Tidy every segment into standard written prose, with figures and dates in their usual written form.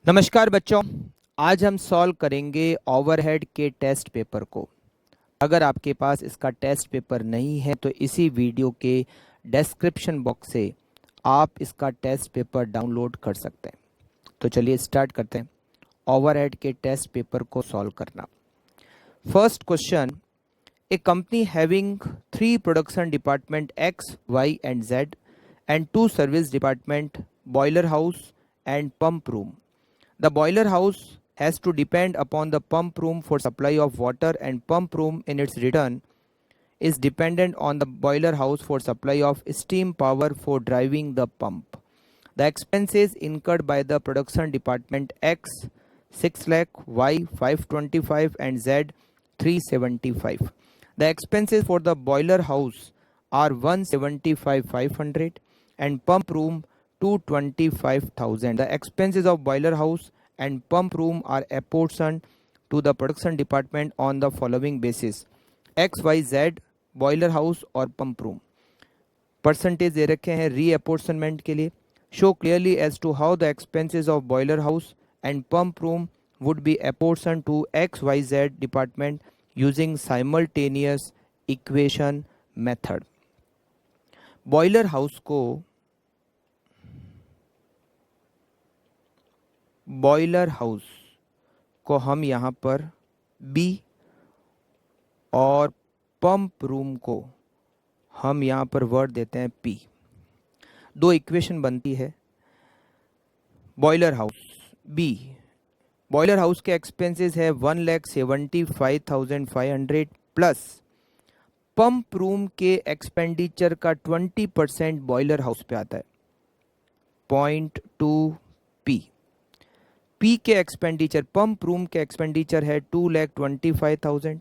नमस्कार बच्चों, आज हम सॉल्व करेंगे ओवरहेड के टेस्ट पेपर को। अगर आपके पास इसका टेस्ट पेपर नहीं है तो इसी वीडियो के डिस्क्रिप्शन बॉक्स से आप इसका टेस्ट पेपर डाउनलोड कर सकते हैं। तो चलिए स्टार्ट करते हैं ओवरहेड के टेस्ट पेपर को सॉल्व करना। First question, A company having 3 production department X, Y and Z and 2 service department, boiler house and pump room. The boiler house has to depend upon the pump room for supply of water, and pump room in its return is dependent on the boiler house for supply of steam power for driving the pump. The expenses incurred by the production department X 6 lakh, Y 525 and Z 375. The expenses for the boiler house are 175 500 and pump room 225,000. The expenses of boiler house and pump room are apportioned to the production department on the following basis: X, Y, Z, boiler house और pump room. Percentage दे रखे हैं reapportionment के लिए. Show clearly as to how the expenses of boiler house and pump room would be apportion to XYZ department using simultaneous equation method. Boiler house को हम यहाँ पर B और पंप रूम को हम यहाँ पर वर्ड देते हैं P. दो इक्वेशन बनती है. Boiler house B, boiler house के एक्सपेंसेस है 1,75,500 प्लस पंप रूम के एक्सपेंडिचर का 20% बॉयलर हाउस पे आता है 0.2 P के एक्सपेंडिचर, पंप रूम के एक्सपेंडिचर है 2,25,000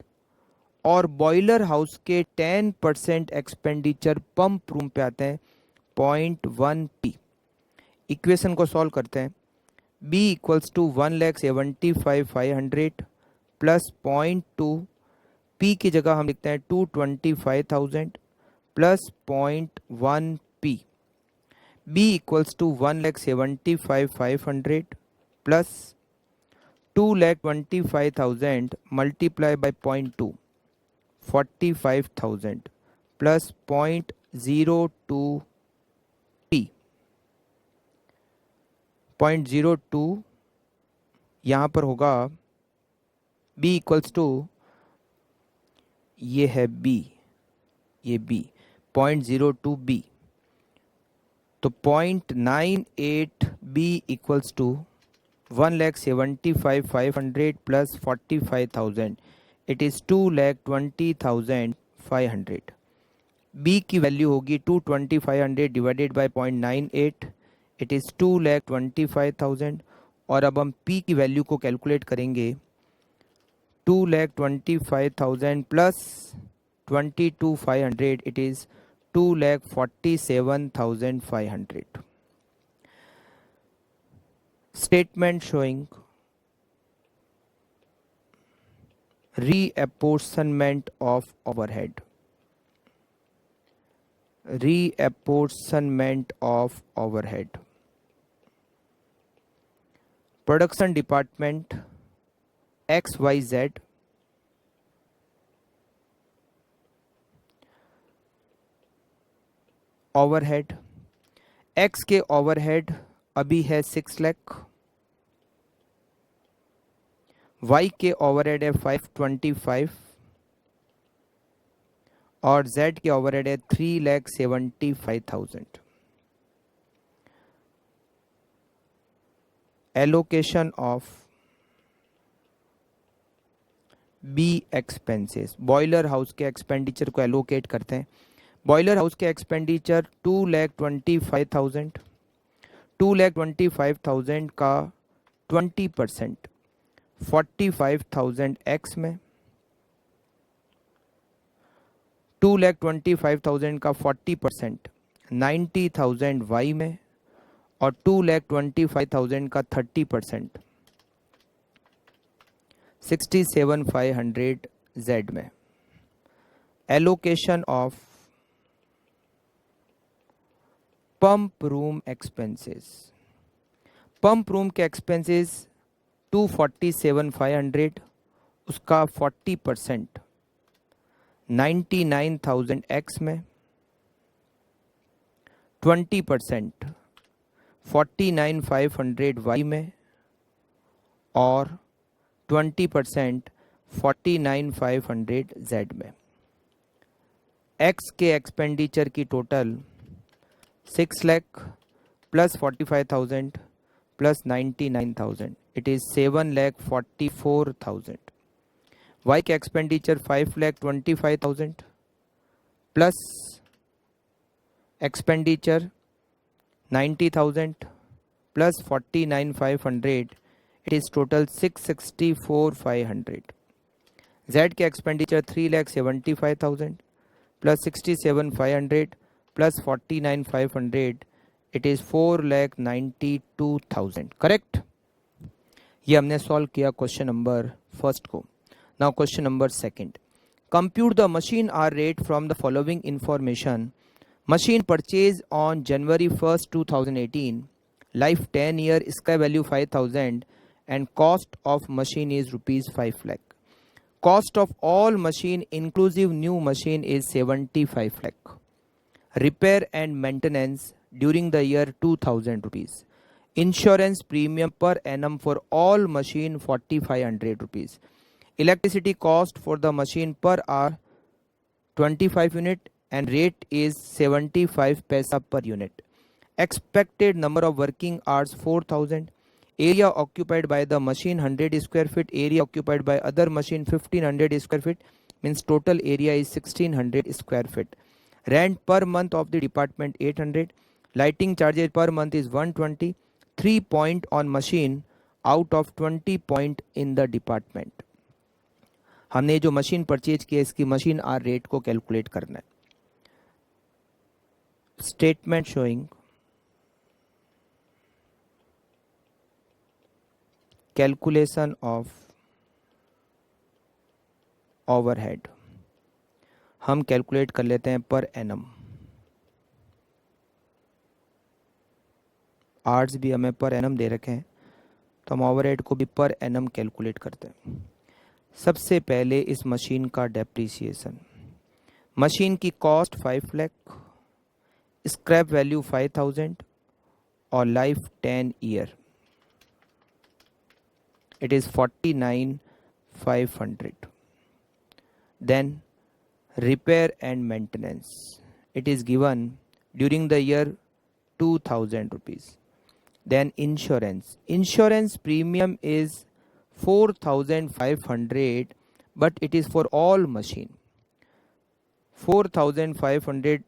और बॉयलर हाउस के 10% एक्सपेंडिचर पंप रूम पे आते हैं 0.1 P. इक्वेशन को सॉल्व करते हैं. B equals to 1,75,500 plus 0.2 P की जगह हम लिखते हैं 225,000 plus 0.1 P. B equals to 1,75,500 plus 2,25,000 multiply by 0.2 45,000 plus 0.02 P. 0.02 यहाँ पर होगा B इक्वल्स टू, ये है B, ये B 0.02 B. तो 0.98 B equals to 1,75,500 plus 45,000. It is 2,20,500. B की वैल्यू होगी 225,000 डिवाइडेड बाय 0.98. It is 2,25,000. और अब हम P की वैल्यू को कैलकुलेट करेंगे. 2,25,000 plus 22,500 it is 2,47,500. Statement showing reapportionment of overhead. Reapportionment of overhead. Production department XYZ overhead. X के overhead अभी है 6 लाख, Y के ओवरहेड है 525 और Z के ओवरहेड है 3,75,000. Allocation of B expenses. Boiler house के एक्सपेंडिचर को एलोकेट करते हैं. बॉयलर हाउस के एक्सपेंडिचर 2,25,000. 2,25,000 का 20% 45,000 X में, 2,25,000 का 40% 90,000 Y में और 2,25,000 का 30% 67,500 Z में. Allocation of pump room expenses. Pump room के एक्सपेंसेस 247,500, उसका 40% 99,000 एक्स में, 20% 49,500 वाई में और 20% 49,500 जेड में। एक्स के एक्सपेंडिचर की total 6 lakh plus 45,000 plus 99,000, it is 7,44,000। Y के expenditure 5,25,000 plus expenditure 90,000 plus 49,500, it is total 664,500। Z के expenditure 3,75,000 plus 67,500 plus 49,500, it is 4,92,000। Correct. ये हमने सॉल्व किया क्वेश्चन नंबर फर्स्ट को। Now question number second, compute the machine hour rate from the following information. Machine purchase on January 1st 2018, life 10 year, इसका value 5,000 and cost of machine is ₹5 lakh। Cost of all machine inclusive new machine is 75 lakh। Repair and maintenance during the year ₹2,000। Insurance premium per annum for all machine 4,500 rupees। Electricity cost for the machine पर are 25 unit and rate is 75 paisa per unit. Expected number of working hours 4,000. Area occupied by the machine 100 square feet. Area occupied by other machine 1,500 square feet. Means total area is 1,600 square feet. Rent per month of the department 800. Lighting charges per month is 120. 3 point on machine out of 20 point in the department. हमने जो machine purchase की है इसकी machine hour rate को calculate करना है। Statement showing calculation of overhead. हम calculate कर लेते हैं पर एनम। आर्ट्स भी हमें पर एनम दे रखे हैं तो हम ओवरहेड को भी पर एनम कैलकुलेट करते हैं। सबसे पहले इस मशीन का डेप्रीसिएशन। मशीन की कॉस्ट 5 लाख, स्क्रैप वैल्यू 5,000 और life 10 year, it is 49,500। Then repair and maintenance, it is given during the year 2,000 rupees। Then insurance premium is 4,500 but it is for all machine। 4,500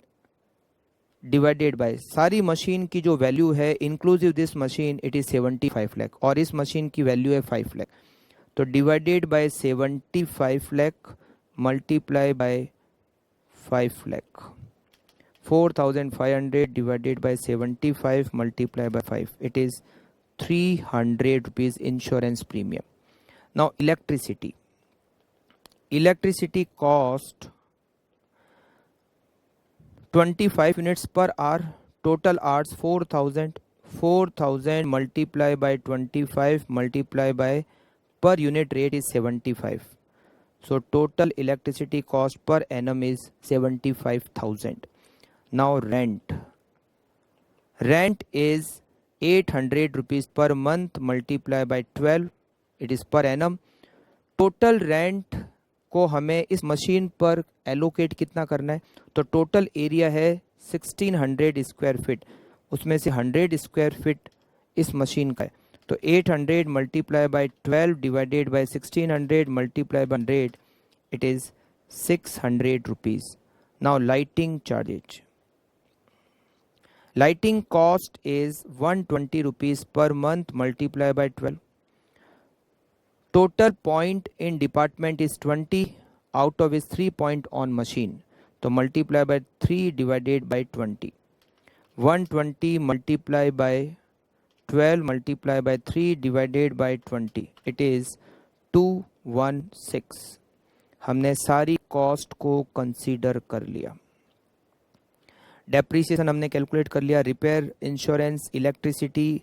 divided by सारी machine की जो value है inclusive this machine it is 75 lakh और इस machine की value है 5 लाख। तो divided bye 75 lakh multiply by 5 lakh. 4,500 divided bye 75 multiply by 5, it is 300 rupees insurance premium. Now electricity cost 25 units per hour, total hours 4,000 multiply by 25 multiply by per unit rate is 75. So total electricity cost per annum is 75,000. Now rent is 800 rupees per month multiply by 12, it is per annum। Total rent को हमें इस machine पर allocate कितना करना है, तो total area है 1,600 square feet, उसमें से 100 स्क्वायर फीट इस मशीन का है। तो 800 multiply by 12 divided bye 1,600 multiply by 100, it is 600 rupees. Now lighting charges. Lighting cost is 120 rupees per month multiply by 12। Total point in department is 20, out of is 3 point on machine, तो multiply by 3 divided by 20। 120 multiply by 12 multiply by 3 divided by 20, it is 216। हमने सारी cost को consider कर लिया। Depreciation हमने calculate कर लिया, repair, insurance, electricity,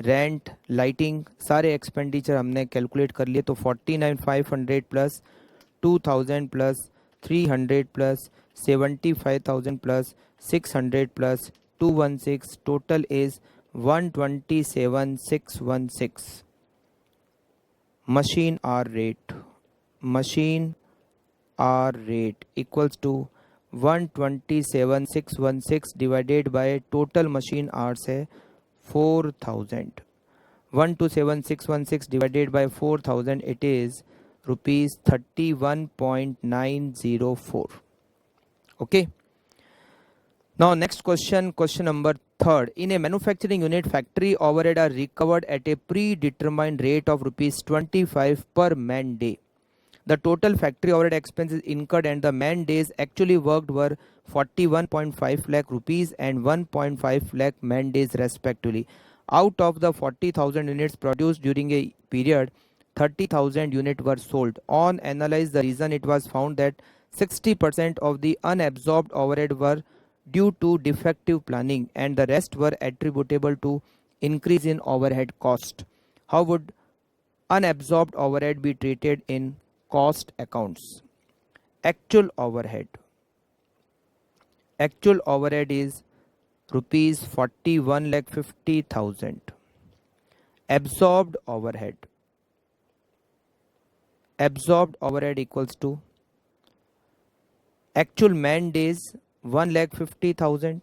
rent, lighting, सारे एक्सपेंडिचर हमने कैलकुलेट कर लिए। तो 49,500 plus 2,000 plus 300 plus 75,000 plus 600 plus 216, total is 127,616. Machine hour rate equals to 127,616 divided by total machine hours है 4,000. 127,616 divided by 4,000, it is rupees 31.904. Okay. Now next question number third. In a manufacturing unit, factory overhead are recovered at a predetermined rate of rupees 25 per man day. The total factory overhead expenses incurred and the man days actually worked were 41.5 lakh rupees and 1.5 lakh man days respectively. Out of the 40,000 units produced during a period, 30,000 units were sold. On analyze the reason, it was found that 60% of the unabsorbed overhead were due to defective planning and the rest were attributable to increase in overhead cost. How would unabsorbed overhead be treated in cost accounts? Actual overhead is rupees 41,50,000. Absorbed overhead equals to actual man days 1,50,000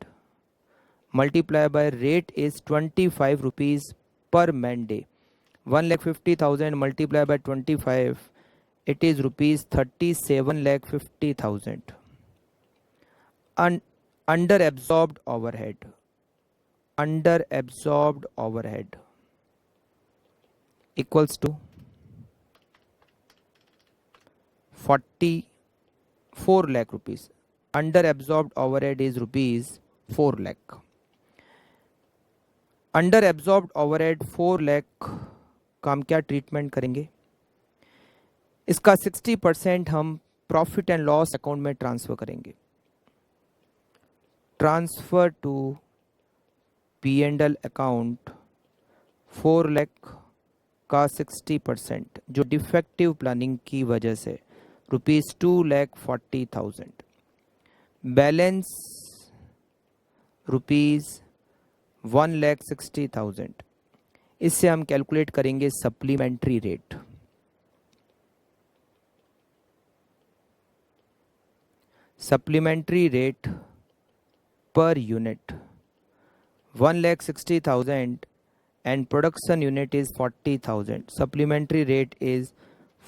multiplied by rate is 25 rupees per man day. 1,50,000 multiplied by 25, it is rupees 37,50,000. Under absorbed overhead equals to 44 lakh rupees. Under absorbed overhead is rupees 4 lakh. Under absorbed overhead 4 lakh का हम क्या treatment करेंगे? इसका 60% हम profit and loss account में transfer करेंगे. Transfer to P&L account 4 lakh का 60% जो डिफेक्टिव प्लानिंग की वजह से रुपीज 2,40,000. Balance rupees 1,60,000. इससे हम कैलकुलेट करेंगे सप्लीमेंट्री रेट. सप्लीमेंट्री रेट पर unit 1,60,000 and production unit is 40,000. Supplementary rate is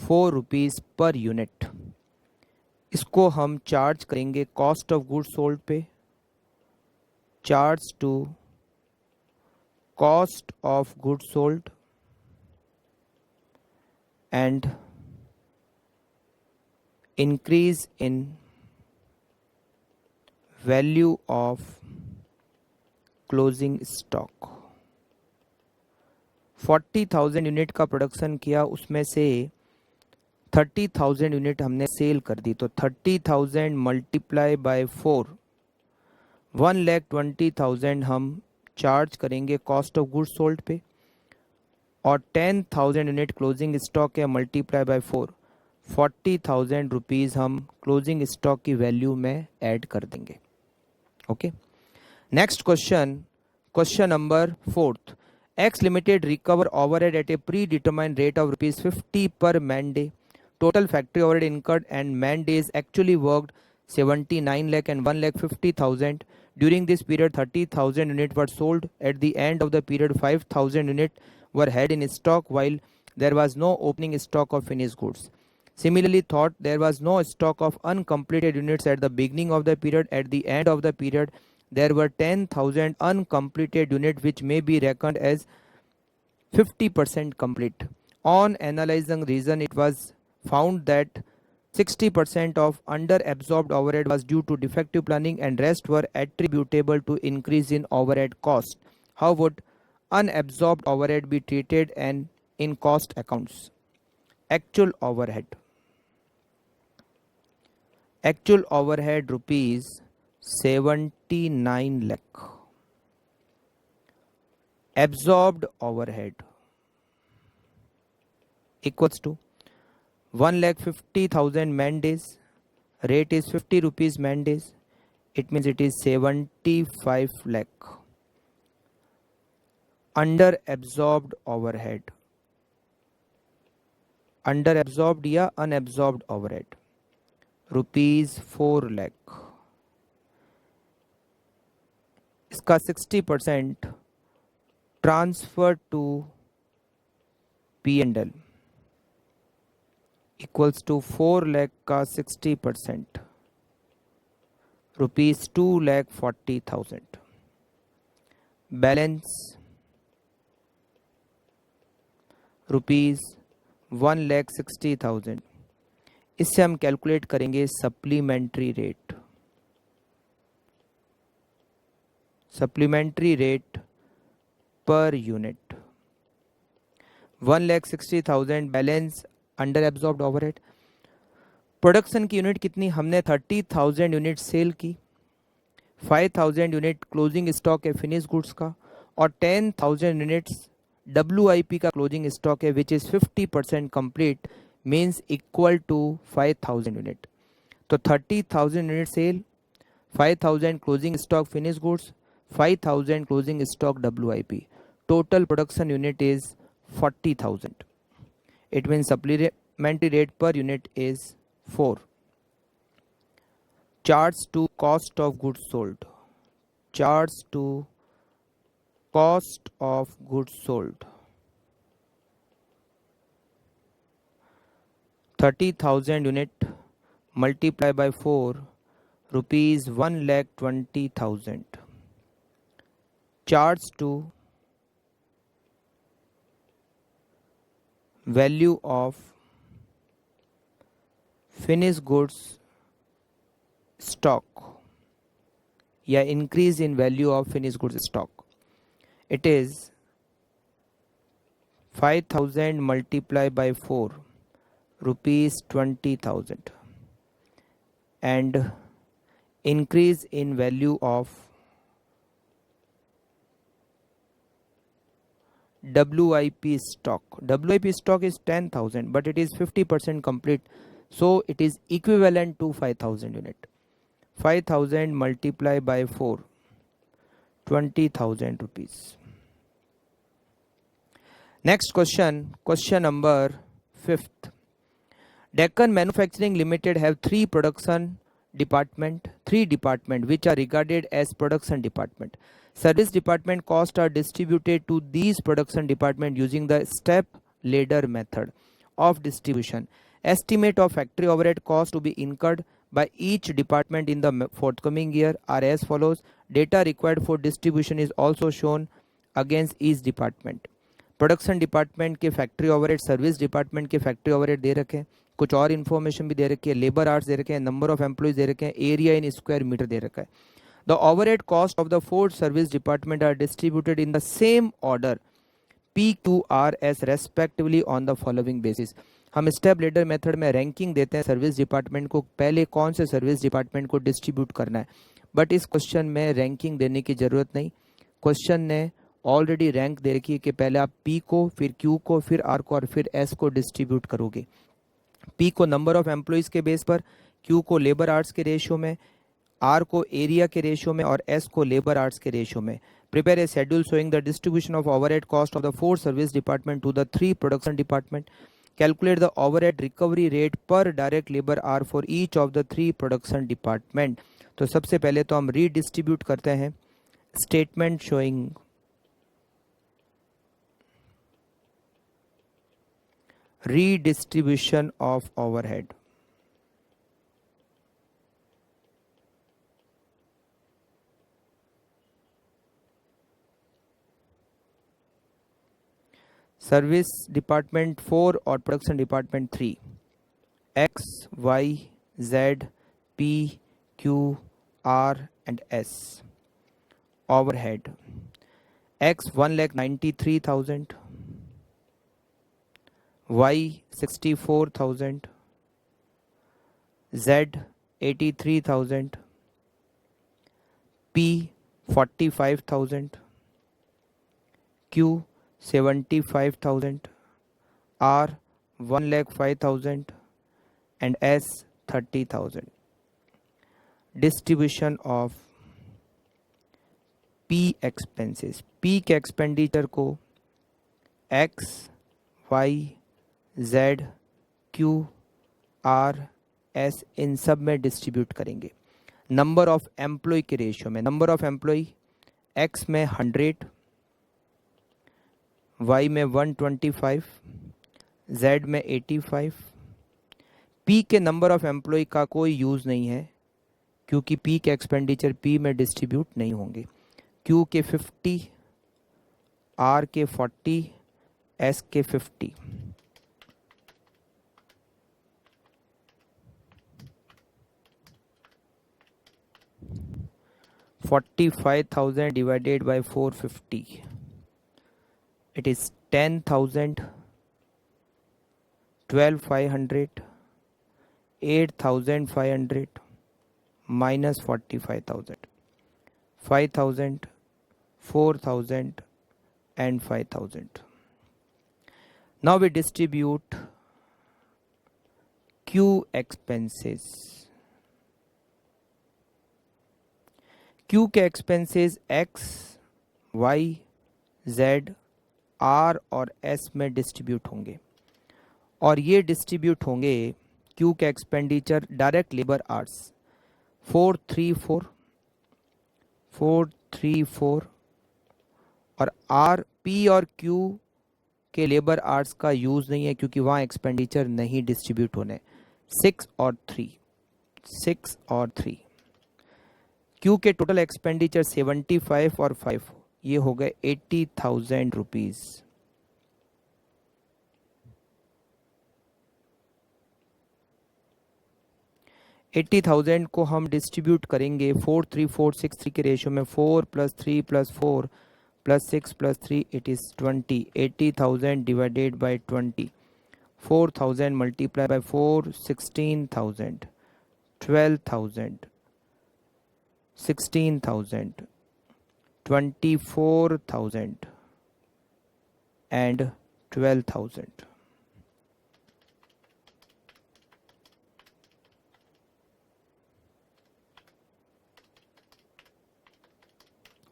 4 rupees per unit. इसको हम चार्ज करेंगे कॉस्ट ऑफ गुड्स सोल्ड पे. Charge to cost of goods sold and increase in value of closing stock. 40,000 unit का production किया, उसमें से 30,000 unit हमने sale कर दी. तो 30,000 मल्टीप्लाई बाय 4, 1,20,000 हम चार्ज करेंगे कॉस्ट ऑफ गुड्स सोल्ड पे. और 10,000 यूनिट क्लोजिंग स्टॉक है, मल्टीप्लाई बाय 4, 40,000 रुपीज़ हम क्लोजिंग स्टॉक की वैल्यू में ऐड कर देंगे. Okay. Next question number 4. X Limited recover overhead at a predetermined rate of rupees 50 per man day. Total factory overhead incurred and man days actually worked 79 lakh and 1,50,000. During this period, 30,000 units were sold. At the end of the period, 5,000 units were held in stock while there was no opening stock of finished goods. Similarly, thought there was no stock of uncompleted units at the beginning of the period. At the end of the period, there were 10,000 uncompleted units which may be reckoned as 50% complete. On analyzing reason, it was found that 60% of under-absorbed overhead was due to defective planning and rest were attributable to increase in overhead cost. How would unabsorbed overhead be treated and in cost accounts? Actual overhead rupees 79 lakh. absorbed overhead equals to 1,50,000 man days. Rate is 50 rupees man days. It means it is 75 lakh. Under absorbed overhead, under absorbed या unabsorbed overhead, rupees 4 lakh. इसका 60% transfer to P&L equals to 4 lakh का 60%, rupees 2,40,000. Balance rupees 1,60,000. इससे हम calculate करेंगे supplementary rate. Supplementary rate पर unit 1,60,000 balance under absorbed overhead. Production की unit कितनी, हमने 30,000 यूनिट सेल की, 5,000 यूनिट क्लोजिंग स्टॉक है फिनिश गुड्स का, और 10,000 यूनिट्स WIP का क्लोजिंग स्टॉक है which is 50% complete, means equal to 5,000 unit. तो 30,000 unit sale, 5,000 closing stock finish goods, 5,000 closing stock WIP. Total production unit is 40,000. It means supplementary rate per unit is 4. Charge to cost of goods sold. Charge to cost of goods sold. 30,000 unit multiply by 4, rupees 1,20,000. Charge to value of finished goods stock या increase in value of finished goods stock. It is 5,000 multiplied by 4, rupees 20,000, and increase in value of WIP stock. WIP stock is 10,000, but it is 50% complete, so it is equivalent to 5,000 unit. 5,000 multiplied by 4, 20,000 rupees. Next question, question number 5th. Deccan Manufacturing Limited have three department which are regarded as production department. Service department costs are distributed to these production department using the step ladder method of distribution. Estimate of factory overhead cost to be incurred by each department in the forthcoming year are as follows. Data required for distribution is also shown against each department. Production department के factory overhead, service department के factory overhead दे रखे हैं, कुछ और information भी दे रखी है, labour hours दे रखे हैं, नंबर ऑफ एम्प्लॉइज दे रखे हैं, एरिया इन स्क्वायर मीटर दे रखा है. The overhead cost of the 4 service department are distributed in the same order PQR S respectively on the following basis. हम स्टेप लेडर मेथड में रैंकिंग देते हैं सर्विस डिपार्टमेंट को, पहले कौन से सर्विस डिपार्टमेंट को डिस्ट्रीब्यूट करना है. बट इस क्वेश्चन में रैंकिंग देने की जरूरत नहीं. क्वेश्चन ने ऑलरेडी रैंक दे रखी है कि पहले आप P को, फिर Q को, फिर R को और फिर S को डिस्ट्रीब्यूट करोगे. P को नंबर ऑफ एम्प्लॉइज के बेस पर, Q को लेबर आवर्स के रेशियो में, R को एरिया के रेशियो में और S को लेबर आवर्स के रेशियो में. Prepare a schedule showing the distribution of overhead cost of the 4 service department to the 3 production department. Calculate the overhead recovery rate per direct labour hour for each of the 3 production department. तो सबसे पहले तो हम redistribute करते हैं. Statement showing redistribution of overhead. Service department 4 और production department 3. X, Y, Z, P, Q, R and S. Overhead. X 1,93,000. Y 64,000, Z 83,000, P 45,000, Q 75,000, R 1,05,000 and S 30,000. Distribution of P expenses. P के expenditure को X, Y, Z, Q, R, S इन सब में distribute करेंगे। Number of employ के ratio में, number of employ X में 100, Y में 125, Z में 85। P के नंबर ऑफ एम्प्लॉय का कोई यूज़ नहीं है क्योंकि P के एक्सपेंडिचर P में डिस्ट्रीब्यूट नहीं होंगे। Q के 50, R के 40, S के 50। $45,000 divided by 450. It is 10,000, 12,500, 8,500 minus 45,000, 5,000, 4,000 and 5,000. Now we distribute Q expenses. Q के expenses X, Y, Z, R और S में डिस्ट्रीब्यूट होंगे और ये डिस्ट्रीब्यूट होंगे Q के एक्सपेंडिचर डायरेक्ट लेबर आवर्स 434 और R, P और Q के लेबर आवर्स का यूज़ नहीं है क्योंकि वहाँ एक्सपेंडिचर नहीं डिस्ट्रीब्यूट होने। 6 और 3 Q के टोटल एक्सपेंडिचर 75 और 5 ये हो गए 80,000 रुपीज़। $80,000 को हम डिस्ट्रीब्यूट करेंगे 43463 के रेशियो में 4 + 3 + 4 + 6 + 3 it is 20। 80,000 divided by 20, 4,000 multiply by 4 16,000, 12,000, 16,000, 24,000 and 12,000.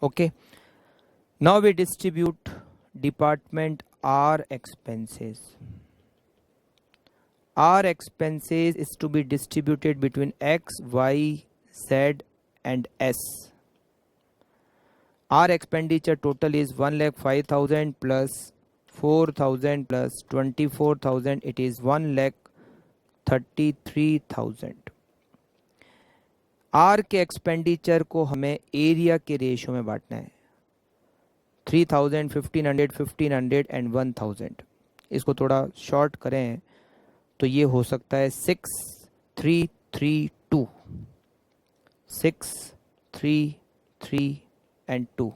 Okay, now we distribute department R expenses. R expenses is to be distributed between X, Y, Z and S. R expenditure total is 1,05,000 plus 4,000 plus 24,000. It is 1,33,000. R के expenditure को हमें area के ratio में बांटना है 3,000, 1,500, 1,500 and 1,000। इसको थोड़ा short करें तो ये हो सकता है 6,3,3,2, 6,3,3 and 2.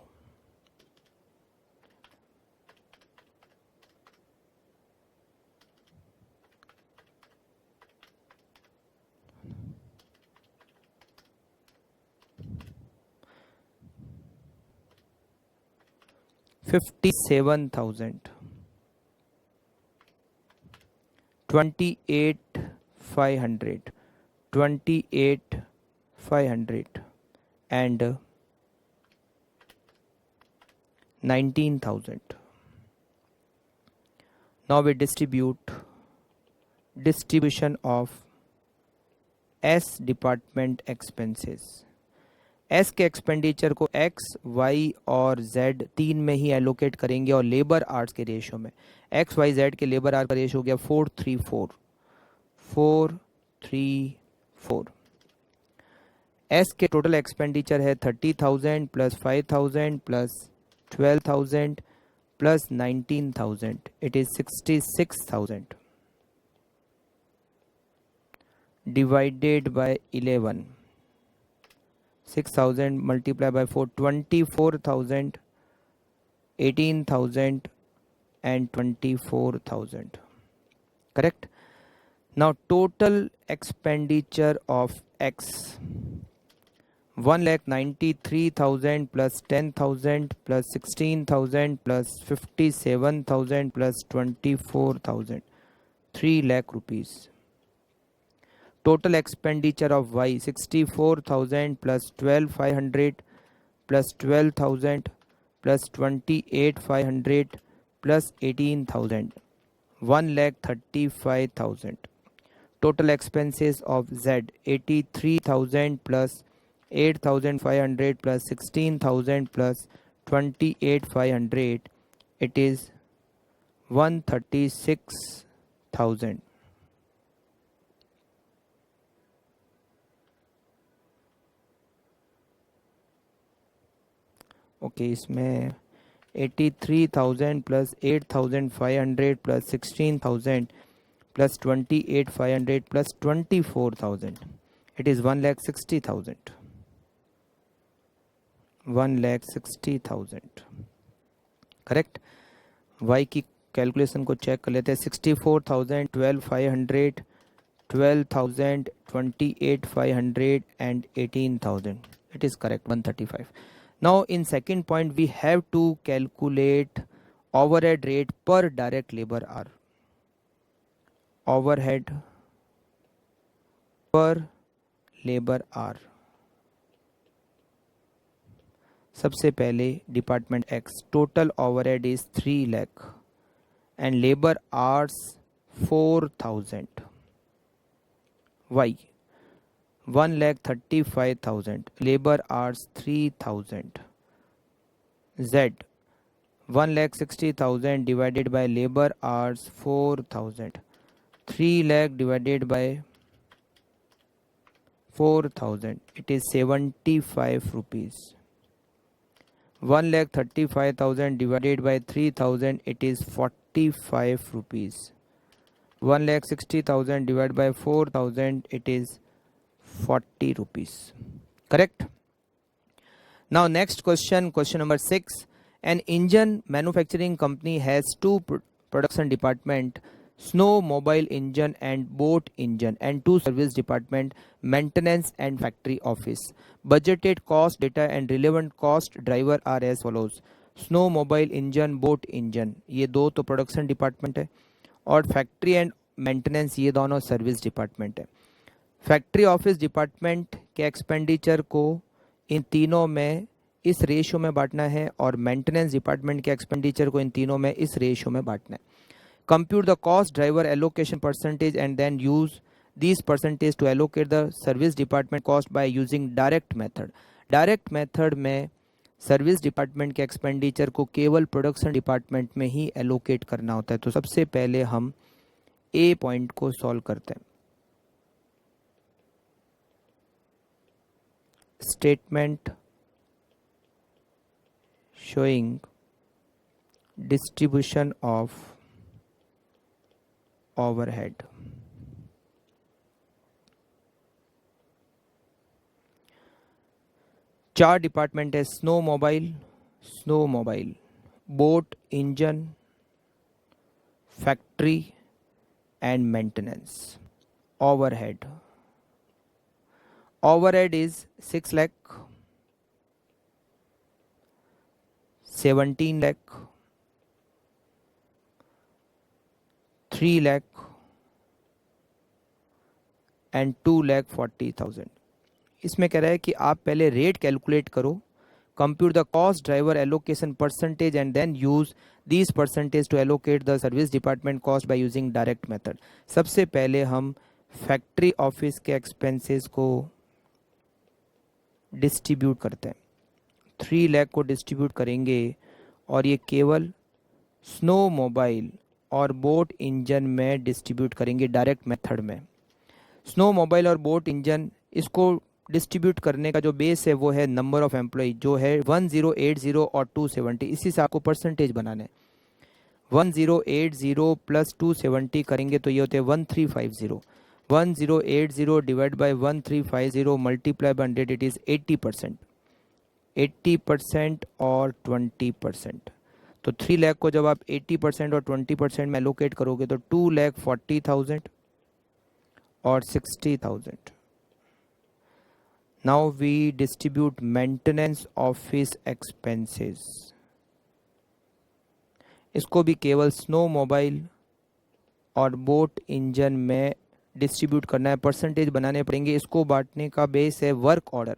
$57,000, 28,500, 28,500 and 19,000. Now we distribution of S department expenses. S के एक्सपेंडिचर को X, Y और Z तीन में ही एलोकेट करेंगे और लेबर आवर्स के रेशियो में X, Y, Z के लेबर आवर का रेशियो हो गया 434। S के टोटल एक्सपेंडिचर है 30,000 plus 5,000 plus 12,000 plus 19,000 it is 66,000 divided by 11। 6,000 multiplied by 4, 24,000, 18,000 and 24,000. Correct? Now total expenditure of X 1,93,000 plus 10,000 plus 16,000 plus 57,000 plus 24,000. 3 lakh rupees. Total expenditure of Y 64,000 plus 12,500 plus 12,000 plus 28,500 plus 18,000. 1,35,000. Total expenses of Z 83,000 plus 8,500 plus 16,000 plus 28,500. It is 136,000. Okay इसमें 83,000 plus 8,500 plus 16,000 plus 28,500 plus 24,000. It is 1,60,000. 1,60,000. Correct. Y की calculation को check कर लेते हैं. 64,000, 12,500, 12,000, 28,500 and 18,000. It is correct. 135. Now in second point we have to calculate overhead rate per direct labor hour. Overhead per labor hour. सबसे पहले department X total overhead is 3 lakh and labour hours 4,000. Y 1,35,000 labour hours 3,000. Z 1,60,000 divided by labor hours 4,000. 3 lakh divided by 4,000. It is 75 rupees. 1,35,000 divided by 3,000. It is 45 rupees. 1,60,000 divided by 4,000. It is 40 rupees. Correct. Now next question, question number 6. An engine manufacturing company has two production department, snowmobile engine and boat engine, and two service department, maintenance and factory office. Budgeted cost data and relevant cost driver are as follows. snowmobile engine, boat engine ये दो तो production department है और factory and maintenance ये दोनों service department है. Factory office department के expenditure को इन तीनों में इस रेशियो में बांटना है और मेंटेनेंस डिपार्टमेंट के एक्सपेंडिचर को इन तीनों में इस रेशियो में बांटना है. Compute the cost driver allocation percentage and then use these percentage to allocate the service department cost by using direct method. Direct method में सर्विस डिपार्टमेंट के एक्सपेंडिचर को केवल प्रोडक्शन डिपार्टमेंट में ही एलोकेट करना होता है. तो सबसे पहले हम ए पॉइंट को सॉल्व करते हैं. Statement showing distribution of overhead. चार डिपार्टमेंट है. snowmobile, boat engine, factory and maintenance. Overhead is 6 lakh, 17 lakh, 3 lakh and 2,40,000. इसमें कह रहा है कि आप पहले रेट कैलकुलेट करो. Compute the cost driver allocation percentage and then use these percentage to allocate the service department cost by using direct method. सबसे पहले हम फैक्ट्री ऑफिस के एक्सपेंसेस को डिस्ट्रीब्यूट करते हैं. 3 लाख को डिस्ट्रीब्यूट करेंगे और ये केवल स्नो मोबाइल और बोट इंजन में डिस्ट्रीब्यूट करेंगे डायरेक्ट मेथड में. स्नो मोबाइल और बोट इंजन इसको डिस्ट्रीब्यूट करने का जो बेस है वो है नंबर ऑफ एम्प्लॉय जो है 1080 और 270. इसी से आपको परसेंटेज बनाना है. 1080 प्लस 270 करेंगे तो ये होते हैं 1350. 1080 divide by 1350 multiply by 100. It is 80%. 80% और 20%. तो 3 लाख को जब आप 80% और 20% में एलोकेट करोगे तो 2,40,000 और 60,000. Now we distribute maintenance office expenses. इसको भी केवल स्नो मोबाइल और बोट इंजन में डिस्ट्रीब्यूट करना है, परसेंटेज बनाने पड़ेंगे। इसको बांटने का बेस है वर्क ऑर्डर।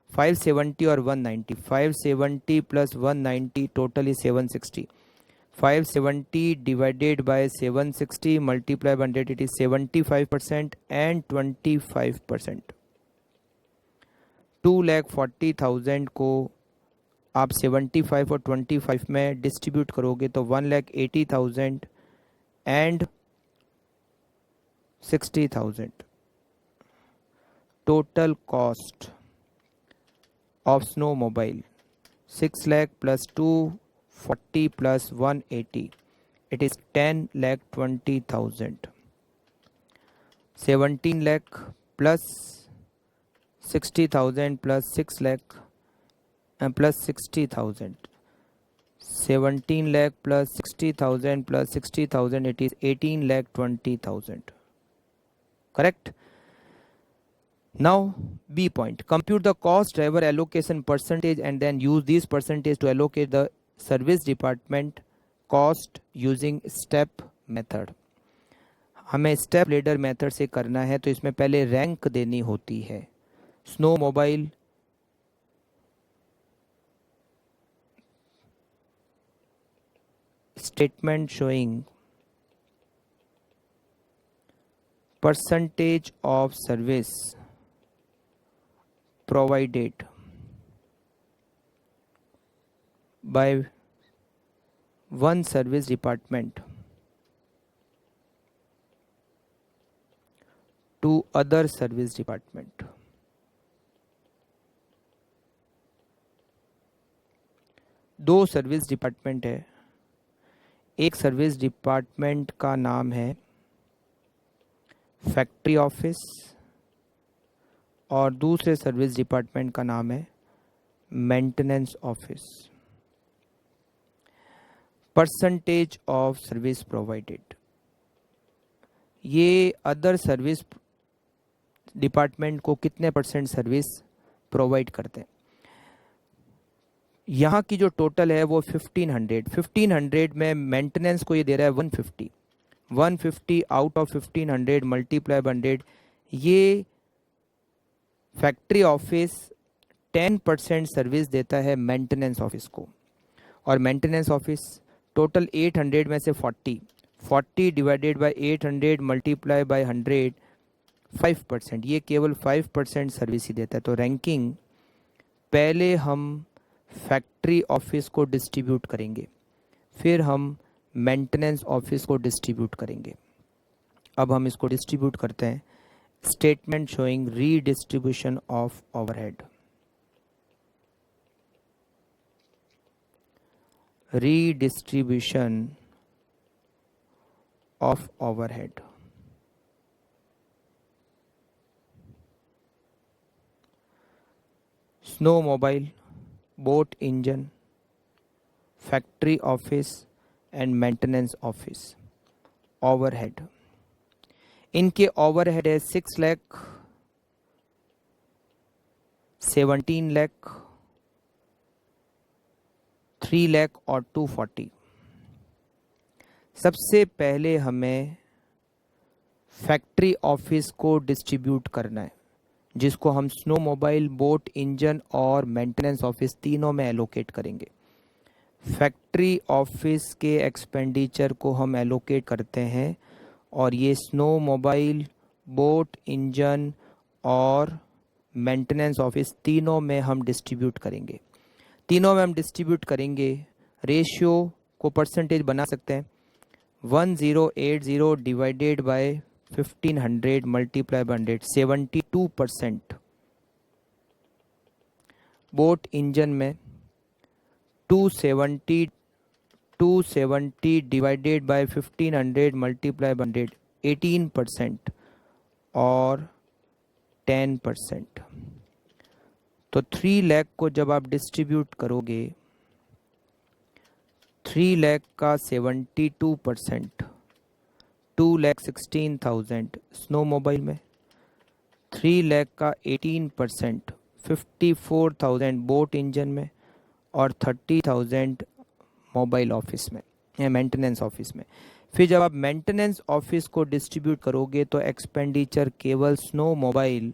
570 और 190, 570 plus 190 total is 760। 570 divided by 760 multiply by 100, it is 75% and 25%। 2,40,000 को आप 75 और 25 में डिस्ट्रीब्यूट करोगे तो 1,80,000 and 60,000। Total cost of snow mobile 6 lakh plus 240 plus 180, it is 10,20,000। 17 lakh plus 60,000 plus 6 lakh and plus 60,000, 17 lakh plus 60,000 plus 60,000, it is 18,20,000। Correct? Now B point, compute the cost driver allocation percentage and then use this percentage to allocate the service department cost using step method। हमें step ladder method से करना है, तो इसमें पहले rank देनी होती है। Snow mobile statement showing percentage of service provided by one service department to other service department। दो सर्विस डिपार्टमेंट है, एक सर्विस डिपार्टमेंट का नाम है फैक्ट्री ऑफिस और दूसरे सर्विस डिपार्टमेंट का नाम है maintenance office. Percentage of service provided, ये अदर सर्विस डिपार्टमेंट को कितने परसेंट सर्विस प्रोवाइड करते हैं। यहाँ की जो टोटल है वो 1500 में मेंटेनेंस को ये दे रहा है 150 आउट ऑफ 1500 मल्टीप्लाई बाय 100। ये फैक्ट्री ऑफिस 10% सर्विस देता है मेंटेनेंस ऑफिस को, और मेंटेनेंस ऑफिस टोटल 800 में से 40 डिवाइडेड बाय 800 मल्टीप्लाई बाय 100, 5%। ये केवल 5% सर्विस ही देता है। तो रैंकिंग पहले हम फैक्ट्री ऑफिस को डिस्ट्रीब्यूट करेंगे, फिर हम मेंटेनेंस ऑफिस को डिस्ट्रीब्यूट करेंगे। अब हम इसको डिस्ट्रीब्यूट करते हैं। Statement showing redistribution of overhead. Redistribution of overhead, snow mobile, boat engine, factory office and maintenance office. Overhead, इनके ओवरहेड है 6 लाख, 17 लाख, 3 लाख और 240। सबसे पहले हमें फैक्ट्री ऑफिस को डिस्ट्रीब्यूट करना है, जिसको हम स्नो मोबाइल, बोट इंजन और मेंटेनेंस ऑफिस तीनों में एलोकेट करेंगे। फैक्ट्री ऑफिस के एक्सपेंडिचर को हम एलोकेट करते हैं और ये स्नो मोबाइल, बोट इंजन और मेंटेनेंस ऑफिस तीनों में हम डिस्ट्रीब्यूट करेंगे। तीनों में हम डिस्ट्रीब्यूट करेंगे, रेशियो को परसेंटेज बना सकते हैं। 1080 divided by 1500 multiply by 100, 72%। Boat engine में 270 डिवाइडेड बाय 1500 मल्टीप्लाई बाय 100, 18% और 10%। तो 3 लाख को जब आप डिस्ट्रीब्यूट करोगे, 3 लाख का 72%, 2,16,000 स्नो मोबाइल में, 3 लाख का 18% 54,000 बोट इंजन में और 30,000 मोबाइल ऑफिस में या मेंटेनेंस ऑफिस में। फिर जब आप मेंटेनेंस ऑफिस को डिस्ट्रीब्यूट करोगे तो एक्सपेंडिचर केवल स्नो मोबाइल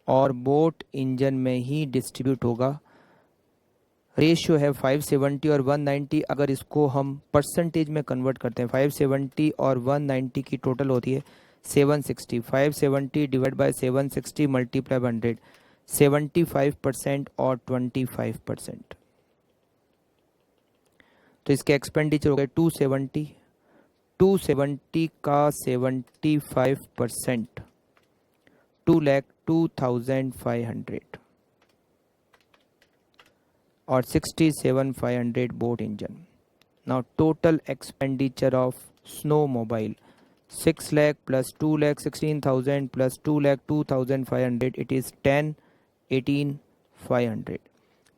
और बोट इंजन में ही डिस्ट्रीब्यूट होगा। रेशियो है 570 और 190। अगर इसको हम परसेंटेज में कन्वर्ट करते हैं, 570 और 190 की टोटल होती है 760। 570 डिवाइड बाय 760 मल्टीप्लाई बाय 100, 75% और 25%। तो इसके एक्सपेंडिचर हो गए 270। 270 का 75% 2,02,500 और 67,500 boat engine. Now total expenditure of snowmobile 6 lakh plus 2 lakh 16,000 plus 2 lakh 2,500, it is 10,18,500.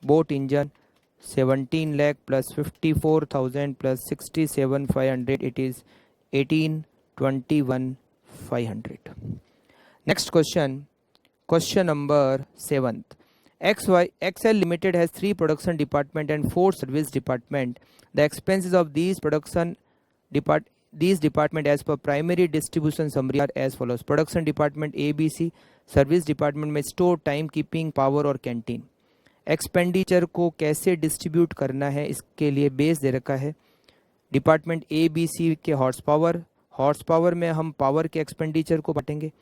Boat engine 17 lakh plus 54,000 plus 67,500, it is 18,21,500. Next question number 7th. XL Limited has 3 production department and 4 service department. The expenses of these department as per primary distribution summary are as follows. Production department ABC, service department में store, time keeping, power और canteen. Expenditure को कैसे distribute करना है इसके लिए base दे रखा है। डिपार्टमेंट ABC के हॉर्स पावर में हम पावर के एक्सपेंडिचर को बांटेंगे।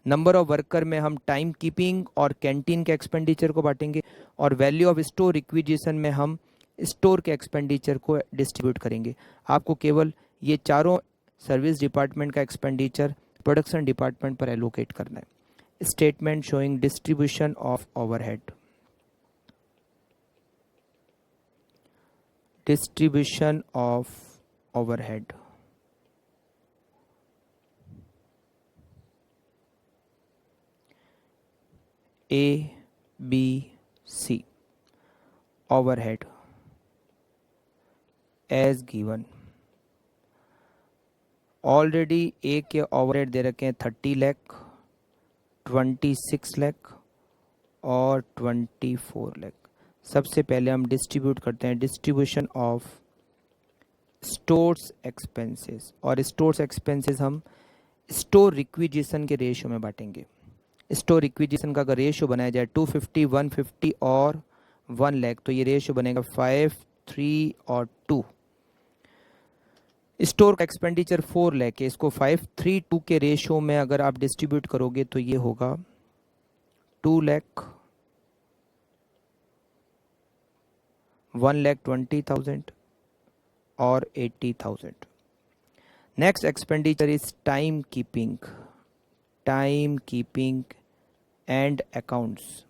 नंबर ऑफ वर्कर में हम टाइम कीपिंग और कैंटीन के एक्सपेंडिचर को बांटेंगे और वैल्यू ऑफ स्टोर रिक्विजिशन में हम स्टोर के एक्सपेंडिचर को डिस्ट्रीब्यूट करेंगे। आपको केवल ये चारों सर्विस डिपार्टमेंट का एक्सपेंडिचर प्रोडक्शन डिपार्टमेंट पर एलोकेट करना है। Statement showing distribution of overhead. Distribution of overhead. A, B, C. Overhead as given. Already A के ओवरहेड दे रखे हैं 30 लाख, 26 लाख और 24 लाख। सबसे पहले हम डिस्ट्रीब्यूट करते हैं डिस्ट्रीब्यूशन ऑफ स्टोर्स एक्सपेंसेस, और स्टोर्स एक्सपेंसेस हम स्टोर रिक्विजिशन के रेशियो में बांटेंगे। स्टोर रिक्विजिशन का अगर रेशियो बनाया जाए 250, 150 और 1 लाख तो ये रेशियो बनेगा 5, 3 और 2। स्टोर का एक्सपेंडिचर 4 लाख है, इसको 5, 3, 2 के रेशियो में अगर आप डिस्ट्रीब्यूट करोगे तो ये होगा 2 लाख, 1,20,000 और 80,000। Next expenditure is time keeping and accounts,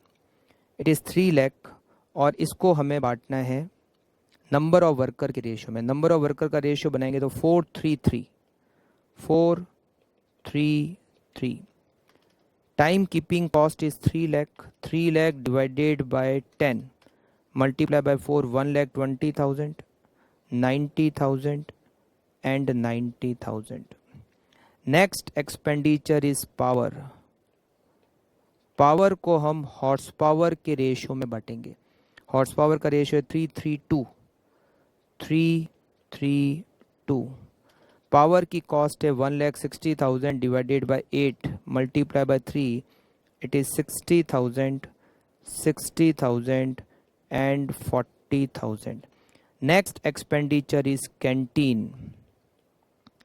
it is 3 lakh और इसको हमें बांटना है नंबर ऑफ वर्कर के रेशियो में। नंबर ऑफ वर्कर का रेशियो बनाएंगे तो 433। Time keeping cost is 3 lakh, 3 lakh divided by 10 multiply by 4, 1,20,000, 90,000 and 90,000। Next expenditure is power को हम हॉर्स पावर के रेशियो में बांटेंगे। हॉर्स पावर का रेशियो है 332। पावर की कॉस्ट है 1,60,000 divided by 8 multiply by 3, it is 60,000 and 40,000। Next expenditure is canteen,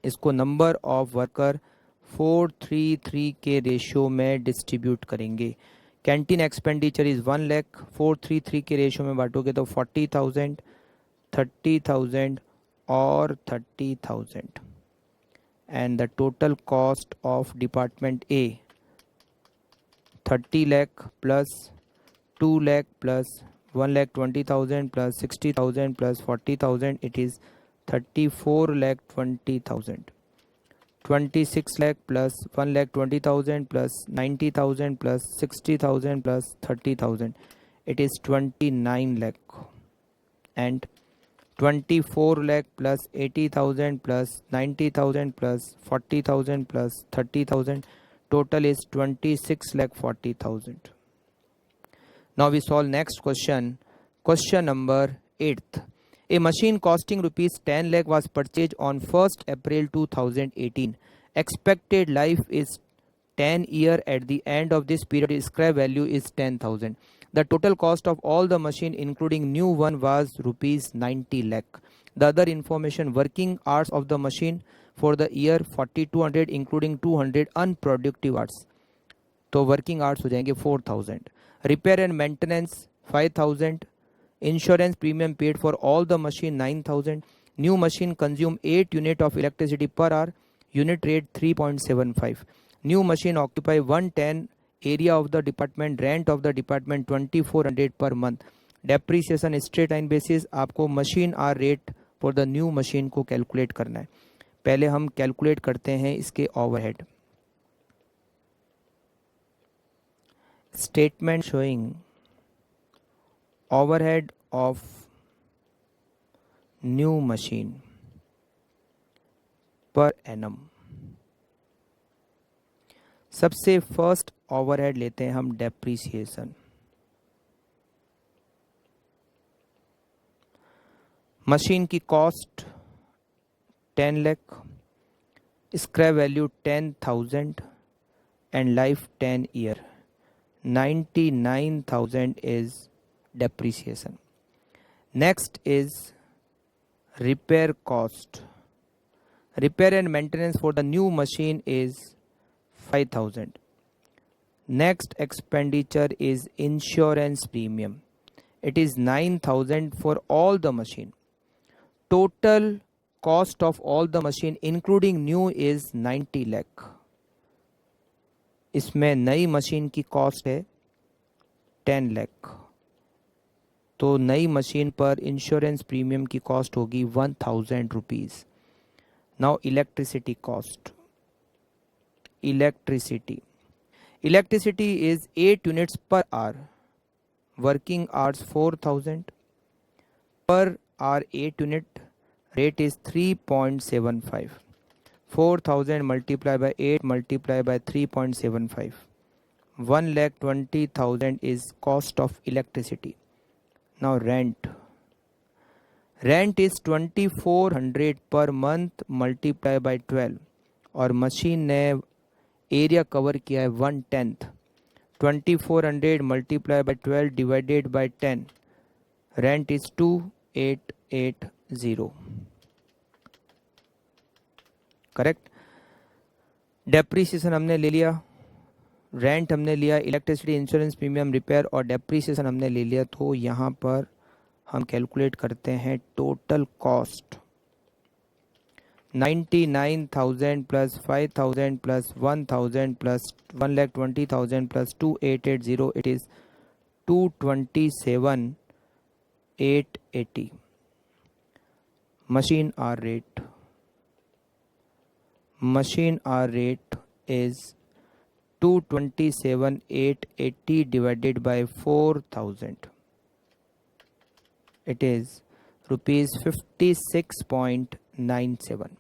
इसको नंबर ऑफ वर्कर 433 के रेशियो में डिस्ट्रीब्यूट करेंगे। कैंटीन एक्सपेंडिचर इज 1 लाख, 433 के रेशियो में बांटोगे तो 40,000, 30,000 और 30,000। And the total cost of department A 30 lakh plus 2 lakh plus 1,20,000 plus 60,000 plus 40,000, it is 34,20,000। 26 lakh plus 1,20,000 plus 90,000 plus 60,000 plus 30,000, it is 29 lakh, and 24 lakh plus 80,000 plus 90,000 plus 40,000 plus 30,000, total is 26,40,000. Now we solve next question. Question number 8th. A machine costing rupees 10 lakh was purchased on 1st April 2018. Expected life is 10 year. At the end of this period, scrap value is 10,000. The total cost of all the machine including new one was rupees 90 lakh. The other information: working hours of the machine for the year 4200 including 200 unproductive hours. तो working hours हो जाएंगे 4000. Repair and maintenance 5000. Insurance premium paid for all the machine 9000. New machine consume 8 unit of electricity per hour. Unit rate 3.75. New machine occupy 110 area of the department. Rent of the department 2400 per month. Depreciation straight line basis. आपको machine hour rate for the new machine को calculate करना है. पहले हम calculate करते हैं इसके overhead. Statement showing overhead of new machine per annum. सबसे फर्स्ट ओवरहेड लेते हैं हम डेप्रीसिएशन. मशीन की cost 10 lakh, scrap value 10,000 and life 10 year. 99,000 is depreciation. Next is repair cost. Repair and maintenance for the new machine is 5,000. Next expenditure is insurance premium. It is 9,000 for all the machine. Total cost of all the machine including new is 90 lakh. इसमें नई machine की cost है 10 लाख. तो नई machine पर insurance premium की cost होगी 1000 rupees. Now electricity cost. Electricity is 8 units per hour. Working hours 4000 per hour 8 unit. Rate is 3.75. 4000 multiplied by 8 multiplied by 3.75. 1,20,000 is cost of electricity. Now rent. Rent is 2400 per month multiplied by 12. और machine ने area cover किया है 1/10. 2400 multiplied by 12 divided by 10. Rent is 2880. Correct. Depreciation हमने ले लिया, rent हमने लिया, electricity, insurance premium, repair और डेप्रीसिएशन हमने ले लिया. तो यहाँ पर हम कैलकुलेट करते हैं total cost. 99,000 plus 5,000 plus 1,000 plus 1,20,000 plus 2880. It is 227,880. machine hour rate. Machine hour rate is 227,880 divided by 4,000. It is rupees 56.97.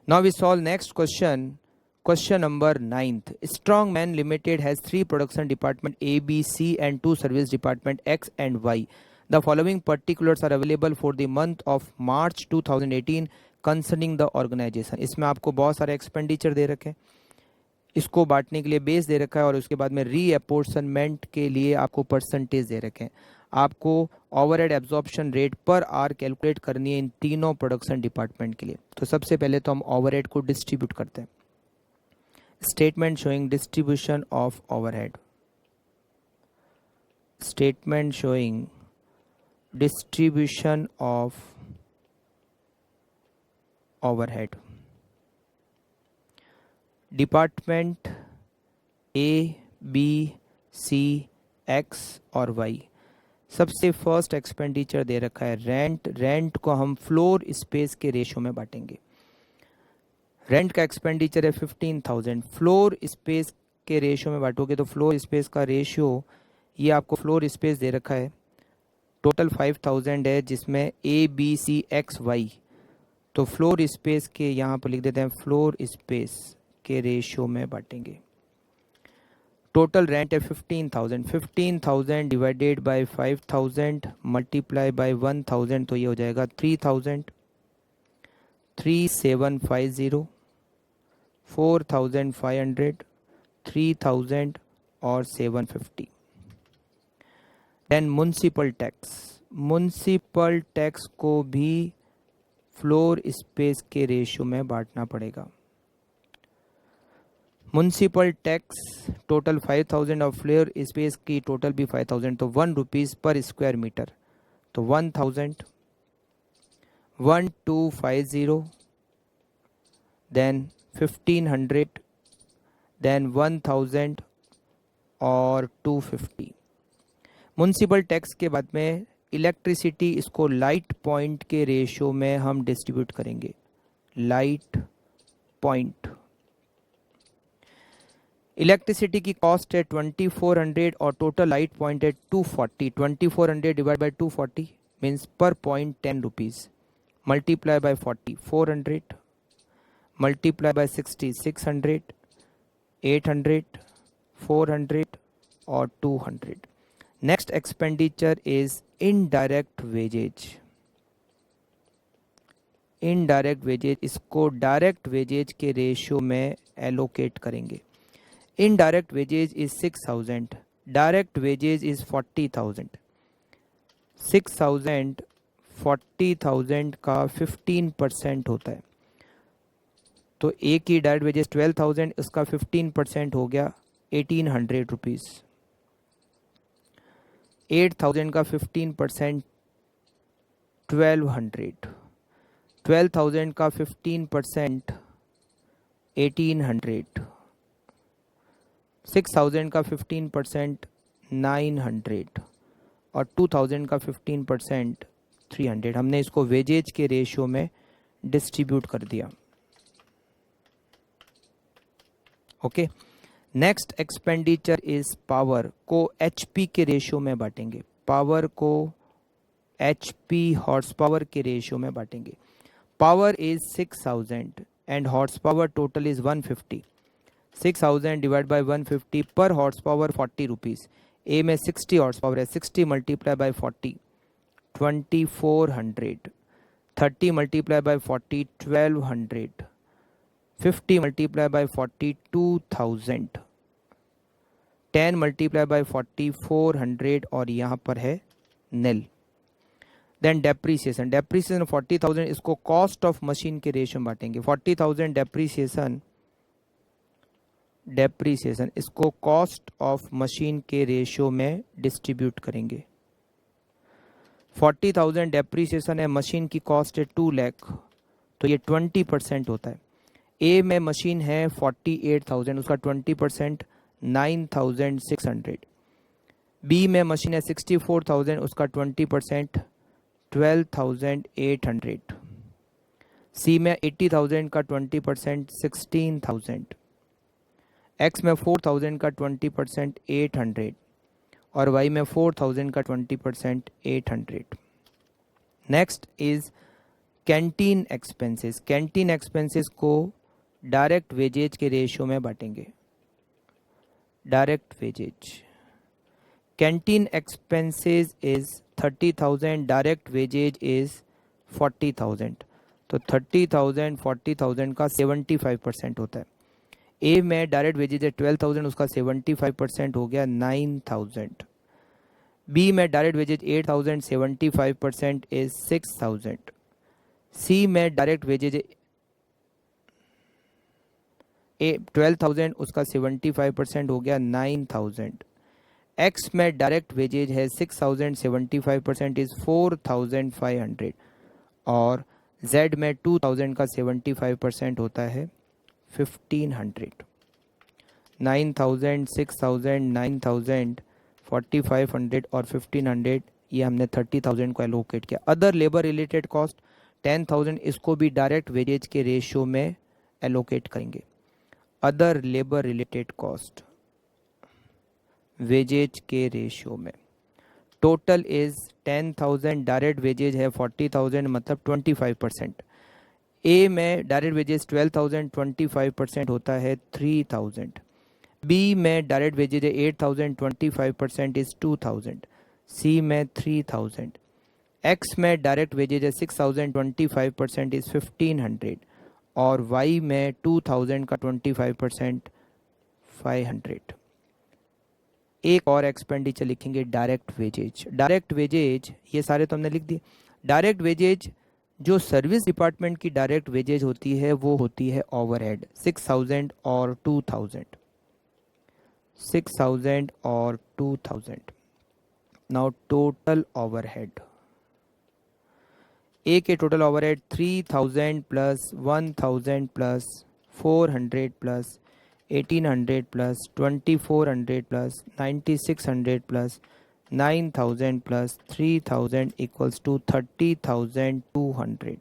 Now we solve next question. Question number 9th. Strongman Limited has 3 production department A, B, C and 2 service department X and Y. The following particulars are available for the month of March 2018 concerning the organization. इसमें आपको बहुत सारे expenditure दे रखे हैं, इसको बांटने के लिए बेस दे रखा है और उसके बाद में रीअपोर्शनमेंट के लिए आपको परसेंटेज दे रखे हैं. आपको overhead absorption rate per hour calculate करनी है इन तीनों प्रोडक्शन डिपार्टमेंट के लिए. तो सबसे पहले तो हम ओवरहेड को डिस्ट्रीब्यूट करते हैं. Statement showing distribution of overhead. Statement showing distribution of overhead. Department A, B, C, X और Y. सबसे फर्स्ट एक्सपेंडिचर दे रखा है रेंट. रेंट को हम फ्लोर स्पेस के रेशो में बांटेंगे. रेंट का एक्सपेंडिचर है 15,000. फ्लोर स्पेस के रेशो में बांटोगे तो फ्लोर स्पेस का रेशियो, ये आपको फ्लोर स्पेस दे रखा है. टोटल 5,000 है जिसमें A, B, C, X, Y. तो फ्लोर स्पेस के यहाँ पर लिख देते हैं फ्लोर स्पेस के रेशियो में बांटेंगे। टोटल रेंट है 15,000, 15,000 डिवाइडेड बाय 5,000 मल्टीप्लाई बाय 1,000 तो ये हो जाएगा 3,000, 3,750, 4,500, 3,000 और 750। देन म्युनिसिपल टैक्स को भी फ्लोर स्पेस के रेशियो में बांटना पड़ेगा। म्युनिसिपल टैक्स टोटल 5,000 और फ्लोर स्पेस की टोटल भी 5,000, तो 1 रुपीज़ पर स्क्वायर मीटर, तो 1,000, 1,250, देन 1,500, देन 1,000 और 250। म्युनिसिपल टैक्स के बाद में इलेक्ट्रिसिटी, इसको लाइट पॉइंट के रेशियो में हम डिस्ट्रीब्यूट करेंगे। लाइट पॉइंट, इलेक्ट्रिसिटी की कॉस्ट है 2,400 और टोटल लाइट पॉइंट है 240। 2,400 divide by 240 means per point 10 rupees, multiply by 40 400, multiply by 60 600, 800, 400 और 200। Next expenditure is indirect wages. Indirect wages, इसको डायरेक्ट वेजेज के रेशियो में एलोकेट करेंगे। Indirect wages is 6,000, direct wages is 40,000। 6,000 40,000 का 15% होता है, तो एक की डायरेक्ट वेजेज 12,000, उसका 15% हो गया 1,800 रुपीज़। 8,000 का 15% 1,200, 12,000 का 15% 1,800, 6,000 का 15% 900 और 2,000 का 15% 300। हमने इसको वेजेज के रेशियो में डिस्ट्रीब्यूट कर दिया। Okay, next expenditure is power, को एचपी के रेशियो में बांटेंगे। पावर को एचपी हॉर्स पावर के रेशियो में बांटेंगे। Power is 6,000 and horse power total is 150। 6,000 divide by 150 पर हॉर्स पावर 40 रुपीज़। ए में 60 हॉर्स पावर है, 60 multiply by 40 2,400, 30 multiply by 40 1,200, 50 multiply by 40 2,000, 10 multiply by 40 400 और यहाँ पर है नील। देन डेप्रीसिएशन, डेप्रीसिएशन 40,000, इसको कॉस्ट ऑफ मशीन के रेशियो में बांटेंगे। 40,000 डेप्रीसिएशन इसको कॉस्ट ऑफ मशीन के रेशियो में डिस्ट्रीब्यूट करेंगे। 40,000 डेप्रीसिएशन है, मशीन की कॉस्ट है 2 लाख, तो ये 20% होता है। ए में मशीन है 48,000, उसका 20% 9,600। बी में मशीन है 64,000, उसका 20% 12,800। सी में 80,000 का 20% 16,000। एक्स में 4,000 का 20% 800 और वाई में 4,000 का 20% 800। Next is canteen expenses. Canteen expenses को डायरेक्ट वेजेज के रेशियो में बांटेंगे। Direct wages, canteen expenses is 30,000, direct wages is 40,000, तो 30,000 40,000 का 75% होता है। ए में डायरेक्ट वेजेज है 12,000, उसका 75% हो गया 9,000। बी में डायरेक्ट वेजेज 8,000, 75% इज 6,000। सी में डायरेक्ट वेजेज 12,000, उसका 75% हो गया 9,000। एक्स में डायरेक्ट वेजेज है 6,000, 75% इज 4,500 और जेड में 2,000 का 75% होता है 1,500। 9,000, 6,000, 9,000, 4,500 और 1,500, ये हमने 30,000 को एलोकेट किया। अदर लेबर रिलेटेड कॉस्ट 10,000, इसको भी डायरेक्ट वेजेज के रेशियो में एलोकेट करेंगे। Other labour related cost wages के रेशियो में टोटल इज 10,000, डायरेक्ट वेजेज है 40,000, मतलब 25%। ए में डायरेक्ट वेजेस 12,000 25% होता है 3,000। बी में डायरेक्ट वेजेज है 8,000 25% इज 2,000। सी में 3,000। एक्स में डायरेक्ट वेजेज है 6,000 25% इज 1,500 और वाई में 2,000 का 25% 500। एक और एक्सपेंडिचर लिखेंगे डायरेक्ट वेजेज। डायरेक्ट वेजेज ये सारे तो हमने लिख दिए। डायरेक्ट वेजेज जो सर्विस डिपार्टमेंट की डायरेक्ट वेजेज होती है वो होती है ओवरहेड 6,000 और 2,000। 6,000 और 2,000। Now total overhead. ए के total overhead 3,000 plus 1,000 plus 400 plus 1,800 plus 2,400 plus 9,600 plus 9,000 plus 3,000 equals to 30,200।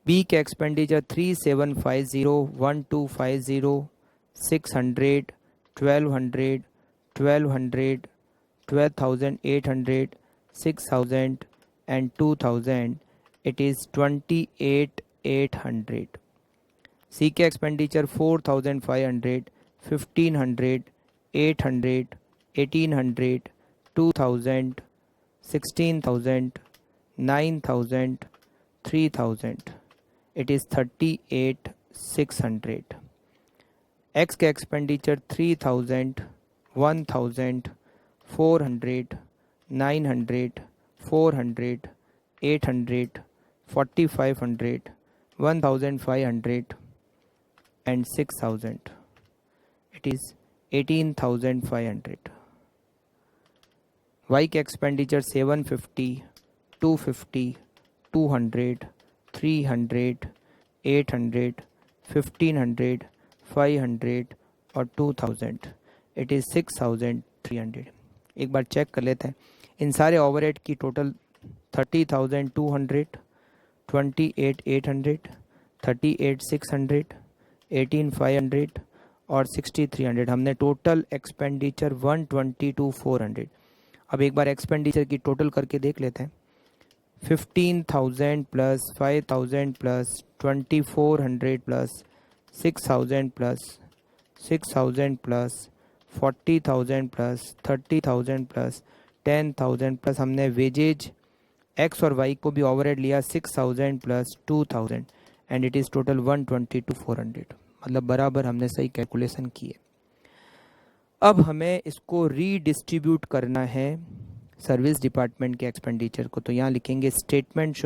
B के expenditure 3,750 1,250 600 1,200 1,200 12,800 6,000 and 2,000 it is 28,800. C के एक्सपेंडिचर 4,500 1,500 800 1,800 2,000 16,000 9,000 3,000 it is 38,600. X के expenditure 3,000 1,000 400 900 400 800 4,500 1,500 and 6,000 it is 18,500. Y के expenditure 750 250 200 300 800 1,500 500 और 2,000 it is 6,300. एक बार check कर लेते हैं इन सारे ओवरहेड की टोटल 30,200 28,800 38,600 18,500 और 6,300। हमने टोटल एक्सपेंडिचर 122,400। अब एक बार एक्सपेंडिचर की टोटल करके देख लेते हैं 15,000 plus 5,000 plus 2,400 plus 6,000 plus 6,000 plus 40,000 plus 30,000 plus 10,000 plus हमने वेजेज एक्स और वाई को भी ओवरहेड लिया 6,000 plus 2,000 and it is total 122,400। मतलब बराबर हमने सही कैलकुलेशन की है। अब हमें इसको रीडिस्ट्रीब्यूट करना है सर्विस डिपार्टमेंट के एक्सपेंडिचर को। तो यहाँ लिखेंगे statement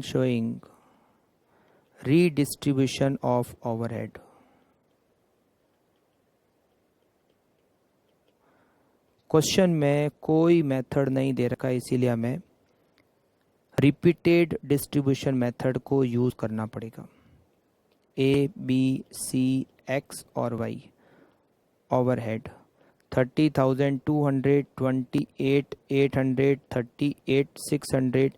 showing redistribution of overhead. Question में कोई मेथड नहीं दे रखा, इसीलिए हमें रिपीटेड डिस्ट्रीब्यूशन मेथड को यूज करना पड़ेगा। ए बी सी एक्स और वाई ओवरहेड 30,200 28,800 38,600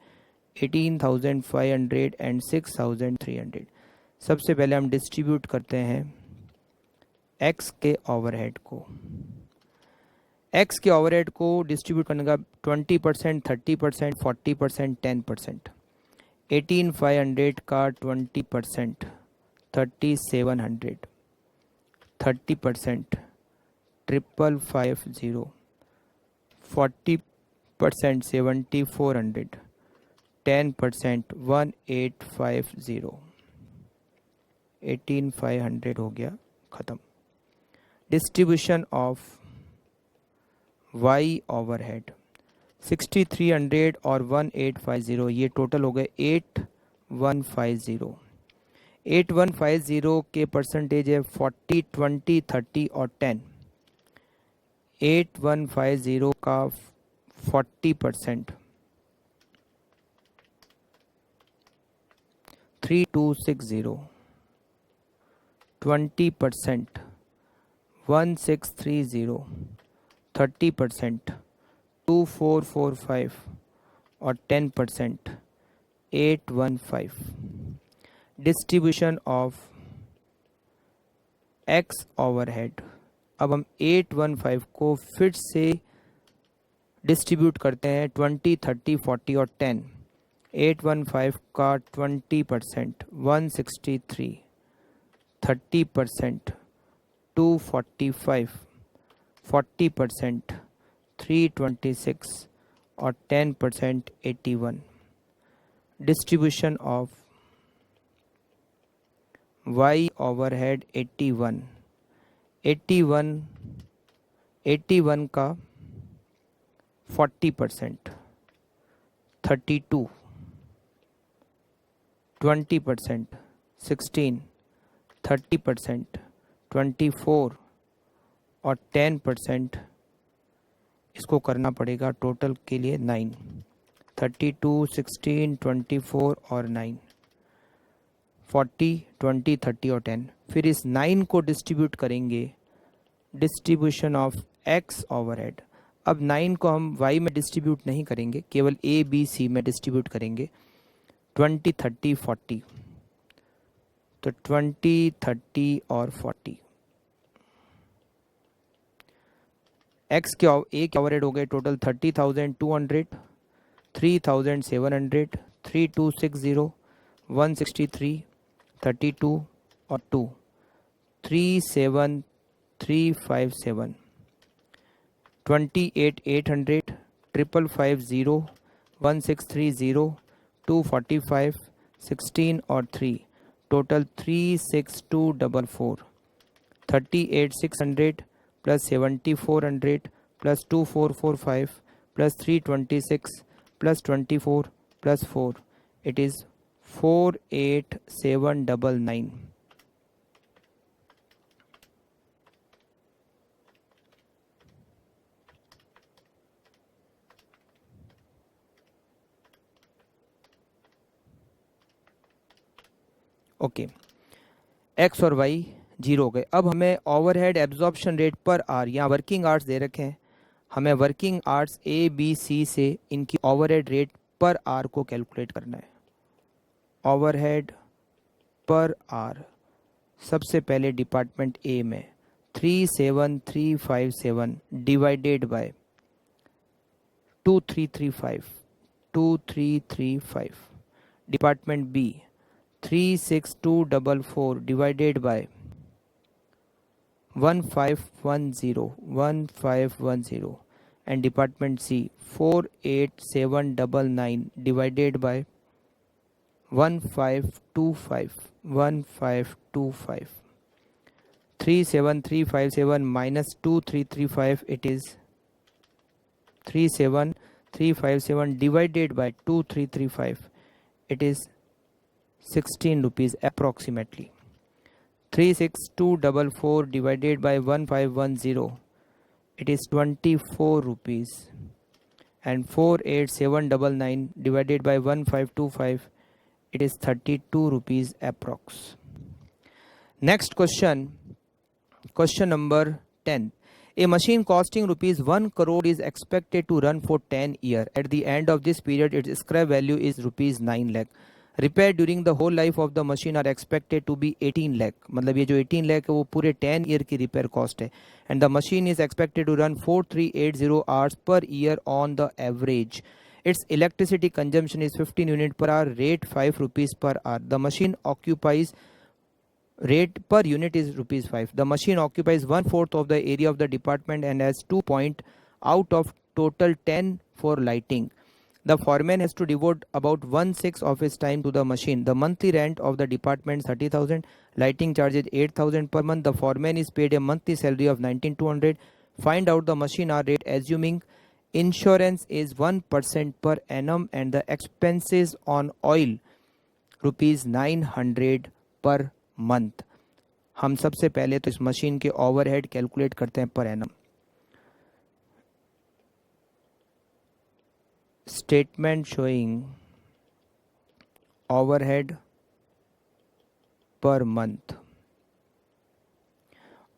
18,500 एंड 6,300। सबसे पहले हम डिस्ट्रीब्यूट करते हैं एक्स के ओवरहेड को। एक्स के ओवरहेड को डिस्ट्रीब्यूट करने का 20% 30% 40% 10%। 18,500 का 20% 3,700 30% 5,550 40% 7,400 10% 1,850 18,500 हो गया ख़त्म। डिस्ट्रीब्यूशन ऑफ वाई ओवरहेड 6,300 और 1,850 ये टोटल हो गए 8,150। 8,150 के परसेंटेज है 40 20 30 और 10। 8,150 का 40% 3,260। 20% 1,630। 30% 2,445 और 10% 8,150। Distribution of x overhead. अब हम 8,150 को फिर से डिस्ट्रीब्यूट करते हैं 20, 30, 40 और 10। 815 का 20%, 163, 30%, 245, 40%, 326 और 10%, 81। डिस्ट्रीब्यूशन ऑफ y ओवरहेड 81, 81 का 40%, 32, 20%, 16, 30%, 24 और 10%, इसको करना पड़ेगा टोटल के लिए 9। 32, 16, 24 और 9, 40, 20, 30 और 10। फिर इस 9 को डिस्ट्रीब्यूट करेंगे, डिस्ट्रीब्यूशन ऑफ x ओवरहेड। अब 9 को हम y में डिस्ट्रीब्यूट नहीं करेंगे, केवल a, b, c में डिस्ट्रीब्यूट करेंगे। 20, 30, 40, तो 20, 30 और 40। x के a के ओवरहेड हो गए टोटल 30,200, 3,700, 3260, 163, 32 और 2, 37357, 28,800, 550, 1630, 245, 16 और 3, total 36244, 38,600 plus 7,400 plus 2,445 plus 326 plus 24 plus 4, it is 48,799। Okay, X और वाई जीरो हो गए। अब हमें overhead absorption rate per hour, यहाँ वर्किंग आवर्स दे रखे हैं, हमें working hours A B C से इनकी ओवरहेड रेट पर आर को कैलकुलेट करना है। ओवरहेड पर आर, सबसे पहले डिपार्टमेंट ए में 37357 divided by 2335, department B 36244 divided by 1510 and department C 48799 divided by 1525, 37357 minus 2335, it is 37357 divided by 2335, it is 16 rupees approximately. 36244 divided by 1510, it is 24 rupees, and 48799 divided by 1525, it is 32 rupees approx. Next question, question number 10. A machine costing rupees 1 crore is expected to run for 10 years. At the end of this period, its scrap value is rupees 9 lakh. Repair during the whole life of the machine are expected to be 18 lakh. मतलब ये जो 18 lakh है वो पूरे 10 year की repair cost है. And the machine is expected to run 4380 hours per year on the average. Its electricity consumption is 15 unit per hour, rate 5 rupees per hour. The machine occupies, rate per unit is rupees 5. The machine occupies 1/4 of the area of the department and has 2 points out of total 10 for lighting. The foreman has to devote about 1/6 of his time to the machine. The monthly rent of the department is 30,000. Lighting charges 8,000 per month. The foreman is paid a monthly salary of 19,200. Find out the machine hour rate assuming insurance is 1% per annum and the expenses on oil rupees 900 per month. हम सबसे पहले तो इस machine के overhead calculate करते हैं per annum. Statement showing overhead per month.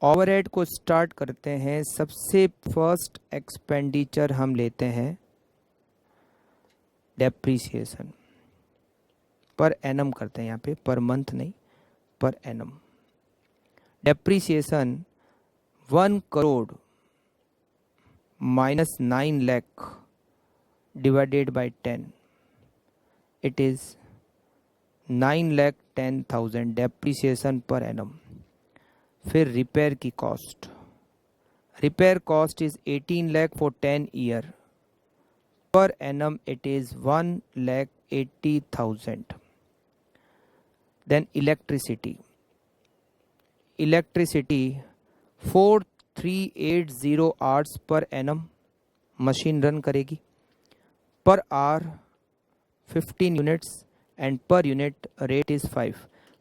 Overhead को start करते हैं, सबसे फर्स्ट एक्सपेंडिचर हम लेते हैं डेप्रीसिएशन. पर एनम करते हैं यहाँ पे, पर मंथ नहीं, per annum. Depreciation 1 crore minus 9 lakh divided by 10, it is 9,10,000 depreciation per annum. फिर रिपेयर की cost, repair cost is 18 lakh for 10 year, per annum it is 1,80,000. Then electricity 4380 hours per annum machine run करेगी, per hour 15 units and per unit rate is 5.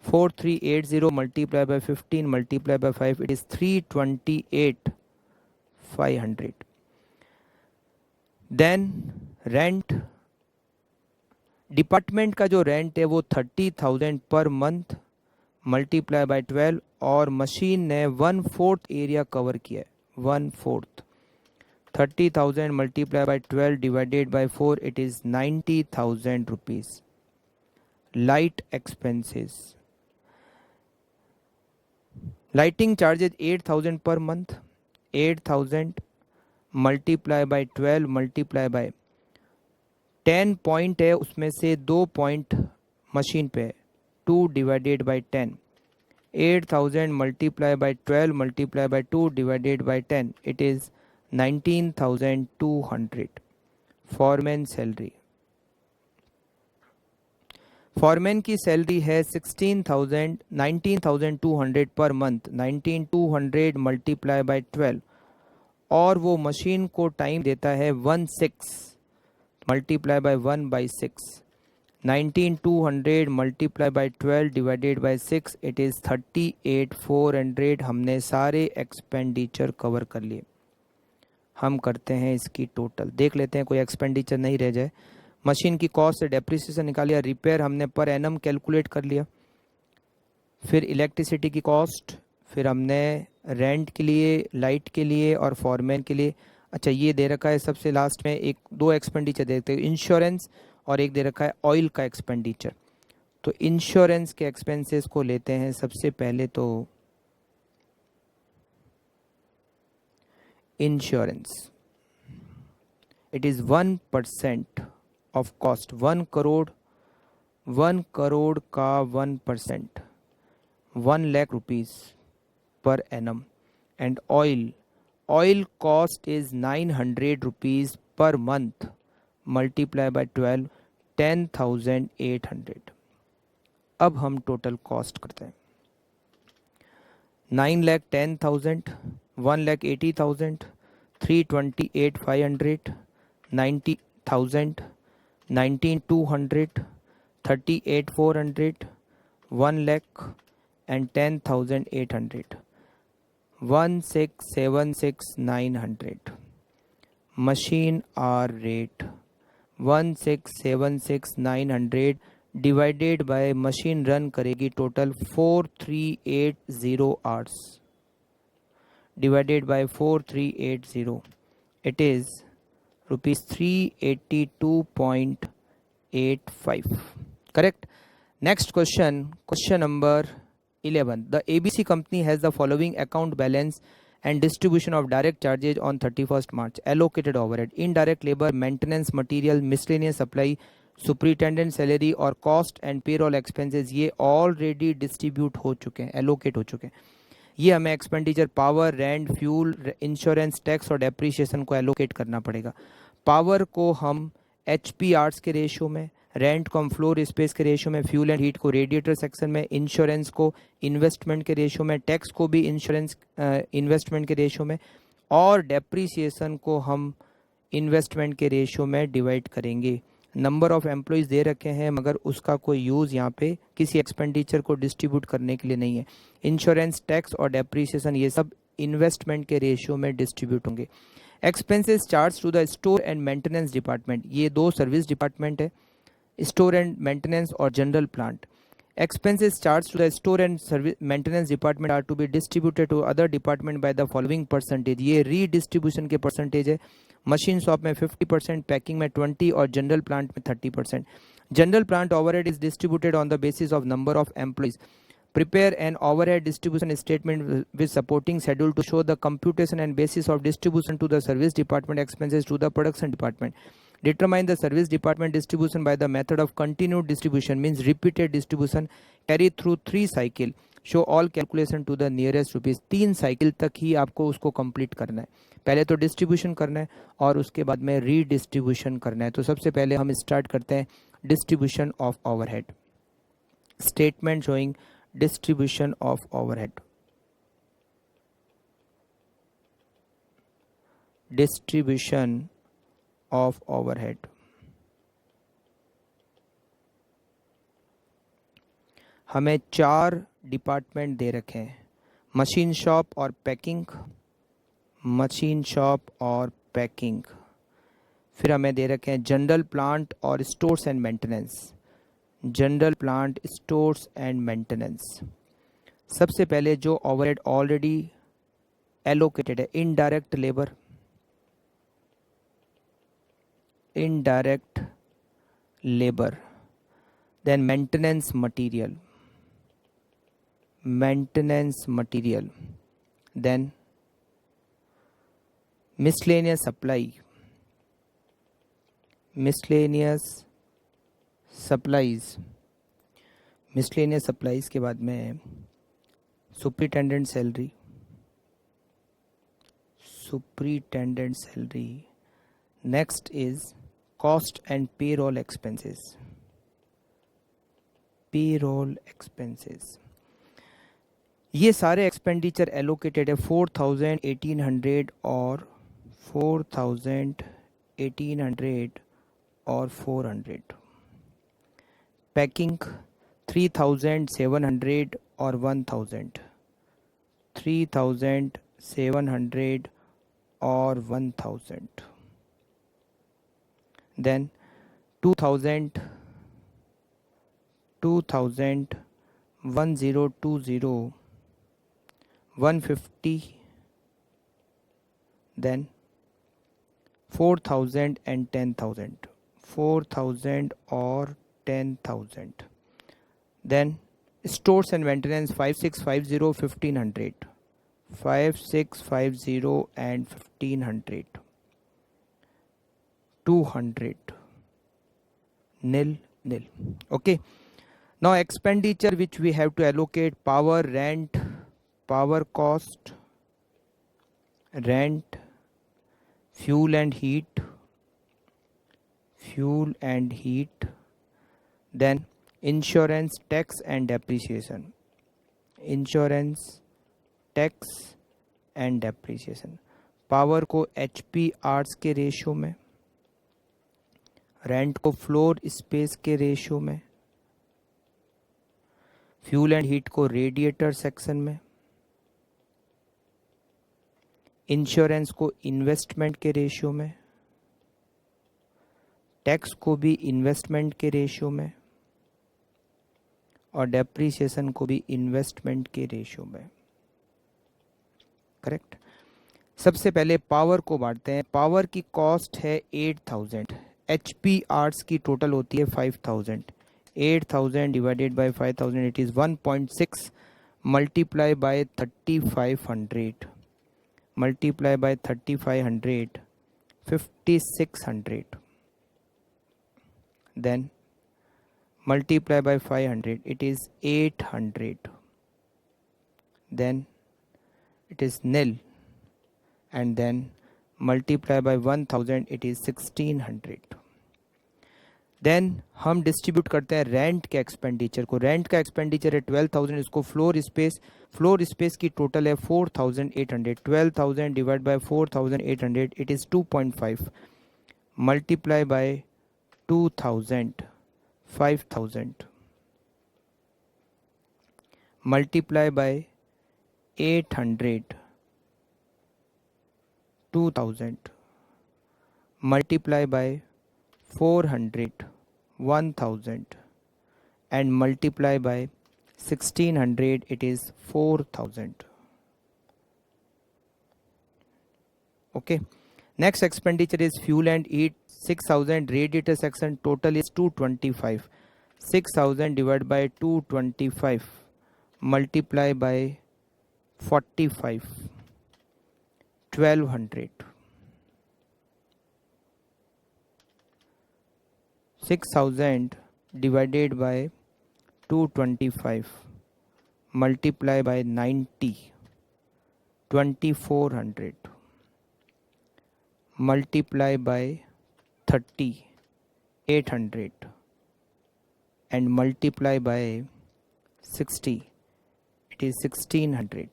4380 multiplied by 15 multiplied by 5, it is 328,500. Then rent, department का जो rent है वो 30,000 per month multiply by 12, और machine ने 1/4 area cover किया है, 1/4. 30,000 multiply by 12 divided by 4, it is 90,000 rupees. Light expenses, lighting charges 8,000 per month, 8,000 multiply by 12 multiply by 10 point है, उसमें से 2 पॉइंट मशीन पे है, 2 divided by 10. 8,000 multiply by 12 multiply by 2 divided by 10, it is 19,200. Foreman salary, foreman की salary है 19,200 per month, 19,200 multiply by 12, और वो machine को टाइम देता है 1/6 multiply by 1/6. 19,200 multiply by 12 divided bye 6, it is 38,400. हमने सारे एक्सपेंडिचर कवर कर लिए. हम करते हैं इसकी टोटल, देख लेते हैं कोई एक्सपेंडिचर नहीं रह जाए. मशीन की कॉस्ट से डेप्रिसिएशन निकाल लिया, रिपेयर हमने पर एनम कैलकुलेट कर लिया, फिर इलेक्ट्रिसिटी की कॉस्ट, फिर हमने रेंट के लिए, लाइट के लिए और फॉरमैन के लिए. अच्छा, ये दे रखा है सबसे लास्ट में, एक 2 एक्सपेंडिचर देखते हैं, इंश्योरेंस और एक दे रखा है ऑयल का एक्सपेंडिचर. तो इंश्योरेंस के एक्सपेंसेस को लेते हैं सबसे पहले. तो insurance, it is 1% of cost. 1 crore का 1%, 1 lakh rupees per annum. And oil cost is 900 rupees per month multiply by 12, 10,800. अब हम टोटल कॉस्ट करते हैं. 9,10,000, 1,80,000, 328,500, 90,000, 19,200, 38,400, 1 lakh and 10,800. 16,76,900. Machine hour rate 16,76,900 divided by machine run करेगी total 4,380 hours, divided by 4,380, it is ₹382.85. Correct. Next question, question number 11. The ABC company has the following account balance and distribution of direct charges on 31st March. Allocated overhead, indirect labor, maintenance, material, miscellaneous supply, superintendent salary और cost and payroll expenses ये already distribute हो चुके हैं, allocate हो चुके हैं. ये हमें expenditure power, rent, fuel, insurance, tax और डेप्रिसिएशन को एलोकेट करना पड़ेगा. पावर को हम HP आवर्स के रेशियो में, रेंट को हम फ्लोर स्पेस के रेशियो में, फ्यूल एंड हीट को रेडिएटर सेक्शन में, इंश्योरेंस को इन्वेस्टमेंट के रेशियो में, टैक्स को भी इंश्योरेंस इन्वेस्टमेंट के रेशियो में, और डेप्रिसिएशन को हम इन्वेस्टमेंट के रेशियो में डिवाइड करेंगे. नंबर ऑफ एम्प्लॉयज़ दे रखे हैं मगर उसका कोई यूज़ यहाँ पे किसी एक्सपेंडिचर को डिस्ट्रीब्यूट करने के लिए नहीं है. इंश्योरेंस, टैक्स और डेप्रिसिएशन ये सब इन्वेस्टमेंट के रेशियो में डिस्ट्रीब्यूट होंगे. Expenses charge to the store and maintenance department, ये 2 सर्विस डिपार्टमेंट है, स्टोर एंड मेंटेनेंस और general plant. Expenses charged to the store and service maintenance department are to be distributed to other department by the following percentage. ये redistribution के percentage है. Machine shop में 50%, packing में 20% और general plant में 30%. General plant overhead is distributed on the basis of number of employees. Prepare an overhead distribution statement with supporting schedule to show the computation and basis of distribution to the service department expenses to the production department. Determine the service department distribution by the method of continued distribution, means repeated distribution. Carry through 3 cycle. Show all calculation to the nearest rupees. 3 cycle तक ही आपको उसको complete करना है. पहले तो distribution करना है और उसके बाद में रीडिस्ट्रीब्यूशन करना है. तो सबसे पहले हम स्टार्ट करते हैं distribution of overhead. Statement showing distribution of overhead. Distribution of overhead. हमें 4 डिपार्टमेंट दे रखे हैं, मशीन शॉप और पैकिंग, मशीन शॉप और पैकिंग. फिर हमें दे रखे हैं जनरल प्लांट और stores and maintenance, general plant stores and maintenance. सबसे पहले जो ओवरहेड ऑलरेडी एलोकेटेड है, indirect labour, indirect labour, then maintenance material, maintenance material, then miscellaneous supply, miscellaneous supplies. Miscellaneous supplies के बाद में superintendent salary, superintendent salary. Next is cost and payroll expenses, payroll expenses. ये सारे expenditure allocated है 4000, 1800 और 4000, 1800 और 400. Packing 3700 और 1000, 3700 और 1000. देन 2000, 1020, 150, देन 4000 and 10,000, 4000 और 10,000. Then stores and maintenance 5650, 1500, 5650 and 1500, 200, nil. Okay. Now expenditure which we have to allocate: power, rent, power cost, rent, fuel and heat, then insurance, tax and depreciation, insurance, tax and depreciation. Power को HP hours के ratio में, rent को floor space के ratio में, fuel and heat को radiator section में, insurance को investment के रेशियो में, टैक्स को भी इन्वेस्टमेंट के रेशियो में और डेप्रीसिएशन को भी इन्वेस्टमेंट के रेशियो में. करेक्ट. सबसे पहले पावर को बांटते हैं. पावर की कॉस्ट है 8000, HP आवर्स की टोटल होती है 5000. 8000 divided by 5000 it is 1.6 multiply by 3500, multiply by 3500, 5600. Then multiply by 500, it is 800. Then it is nil. And then multiply by 1000, it is 1600. Then हम डिस्ट्रीब्यूट करते हैं रेंट के expenditure को. Rent का expenditure है 12000, इसको फ्लोर स्पेस की total है 4800. 12000 divide by 4800 it is 2.5 multiply by 2000, 5000 multiply by 800, 2000 multiply by 400, 1000 and multiply by 1600 it is 4000. Okay. Next expenditure is fuel and heat 6000, radiator section total is 225. 6000 divided by 225 multiply by 45, 1200. 6000 divided by 225, multiply by 90, 2400, multiply by 30, 800, and multiply by 60, it is 1600.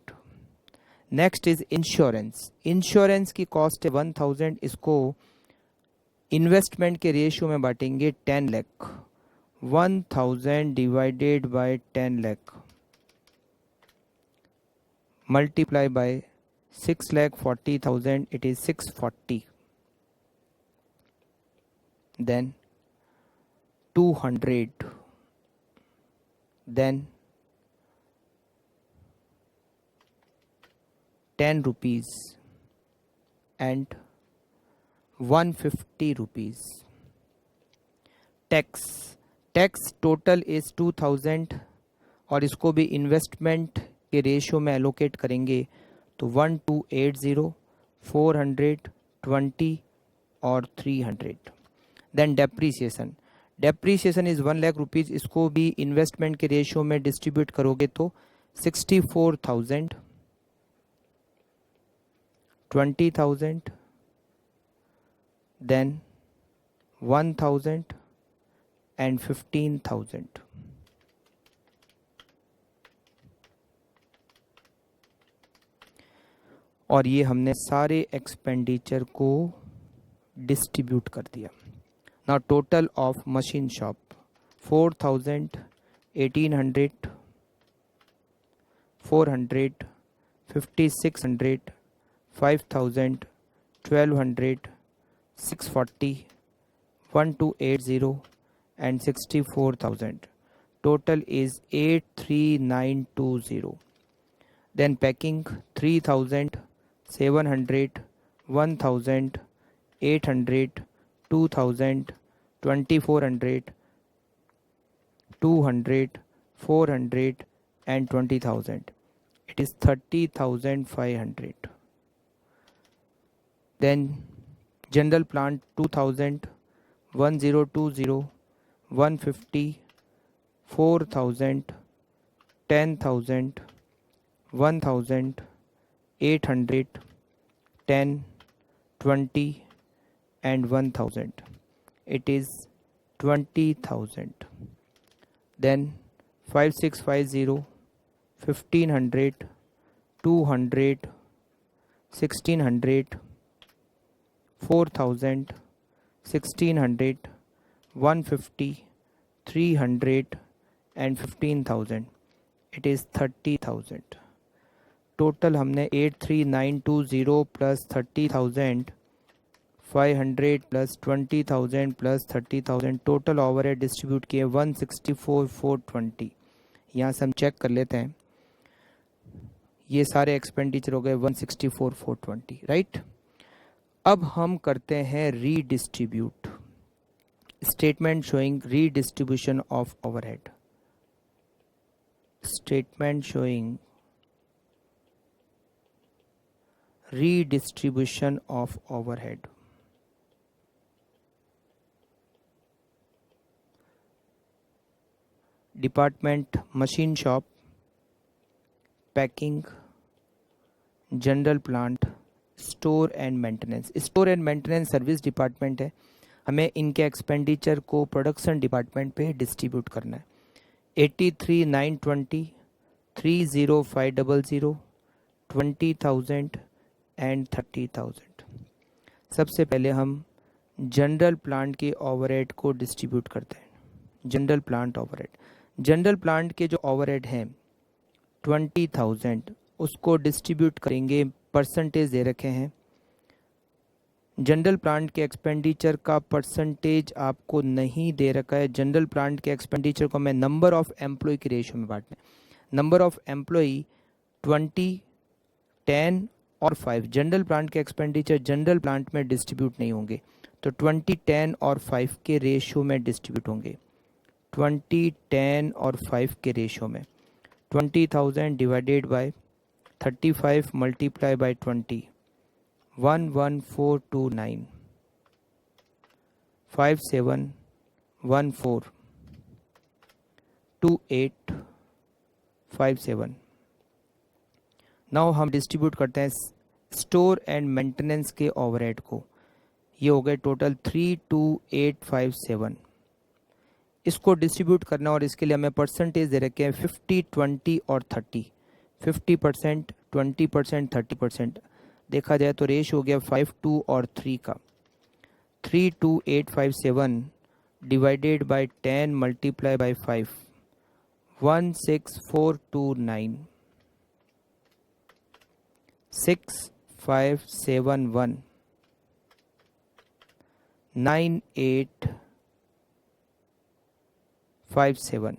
Next is insurance. Insurance की cost है 1000. इसको investment के ratio में बांटेंगे 10 lakh. 1000 divided by 10 lakh multiply by 6,40,000, it is 640. Then 200, then 10 rupees and 150 rupees. Tax total is 2000 और इसको भी investment के रेशियो में एलोकेट करेंगे तो 1280, 420 और 300. Then depreciation is 1 lakh rupees. इसको भी इन्वेस्टमेंट के रेशियो में डिस्ट्रीब्यूट करोगे तो 64,000, 20,000, then 1,000 and 15,000. और ये हमने सारे एक्सपेंडिचर को डिस्ट्रीब्यूट कर दिया. Now total of machine shop 4,000, 1,800, 400, 5,600, 5,000, 1,200, 640, 1280 and 64,000. Total is 83920. Then packing 3,000, 700, 1,000, 800, 2,000, 2,400, 200, 400 and 20,000. It is 30,500. Then general plant 2,000, 1,020, 150, 4,000, 10,000, 1,000, 800, 10, 20 and 1,000. It is 20,000. Then 5,650, 1,500, 200, 1,600, 4,000, 1,600, 150, 300 and 15,000. It is 30,000. Total हमने 83920 plus 30,000, 500 plus 20,000 plus 30,000 total overhead distribute किए 164,420. यहाँ से हम check कर लेते हैं. ये सारे एक्सपेंडिचर हो गए 164,420, राइट. अब हम करते हैं redistribute. Statement showing redistribution of overhead. Statement showing redistribution of overhead. Department machine shop, packing, general plant, store and maintenance. Store and maintenance service department है. हमें इनके एक्सपेंडिचर को प्रोडक्शन डिपार्टमेंट पे डिस्ट्रीब्यूट करना है. 83,920, 30,500, 20,000 एंड 30,000. सबसे पहले हम जनरल प्लांट के ओवरहेड को डिस्ट्रीब्यूट करते हैं. General plant overhead. General plant के जो ओवरहेड हैं 20,000, उसको डिस्ट्रीब्यूट करेंगे. परसेंटेज दे रखे हैं. जनरल प्लांट के एक्सपेंडिचर का परसेंटेज आपको नहीं दे रखा है. जनरल प्लांट के एक्सपेंडिचर को मैं नंबर ऑफ एम्प्लॉय के रेशियो में बांटना है. नंबर ऑफ एम्प्लॉय 20, 10 और 5. जनरल प्लांट के एक्सपेंडिचर जनरल प्लांट में डिस्ट्रीब्यूट नहीं होंगे तो 20, 10 और 5 के रेशियो में डिस्ट्रीब्यूट होंगे. 20, 10 और 5 के रेशियो में. 20,000 divided by 35 multiply by 20, 11429, 5714, 2857. Now हम डिस्ट्रीब्यूट करते हैं स्टोर एंड मेंटेनेंस के ओवरहेड को। ये हो गए टोटल 32857। इसको डिस्ट्रीब्यूट करना और इसके लिए हमें परसेंटेज दे रखे हैं 50, 20 और 30। 50%, 20%, 30%। देखा जाए तो रेश हो गया 5, 2 और 3 का। 32857 डिवाइडेड बाय 10 मल्टीप्लाई बाय 5, 16429, 6571, 9857।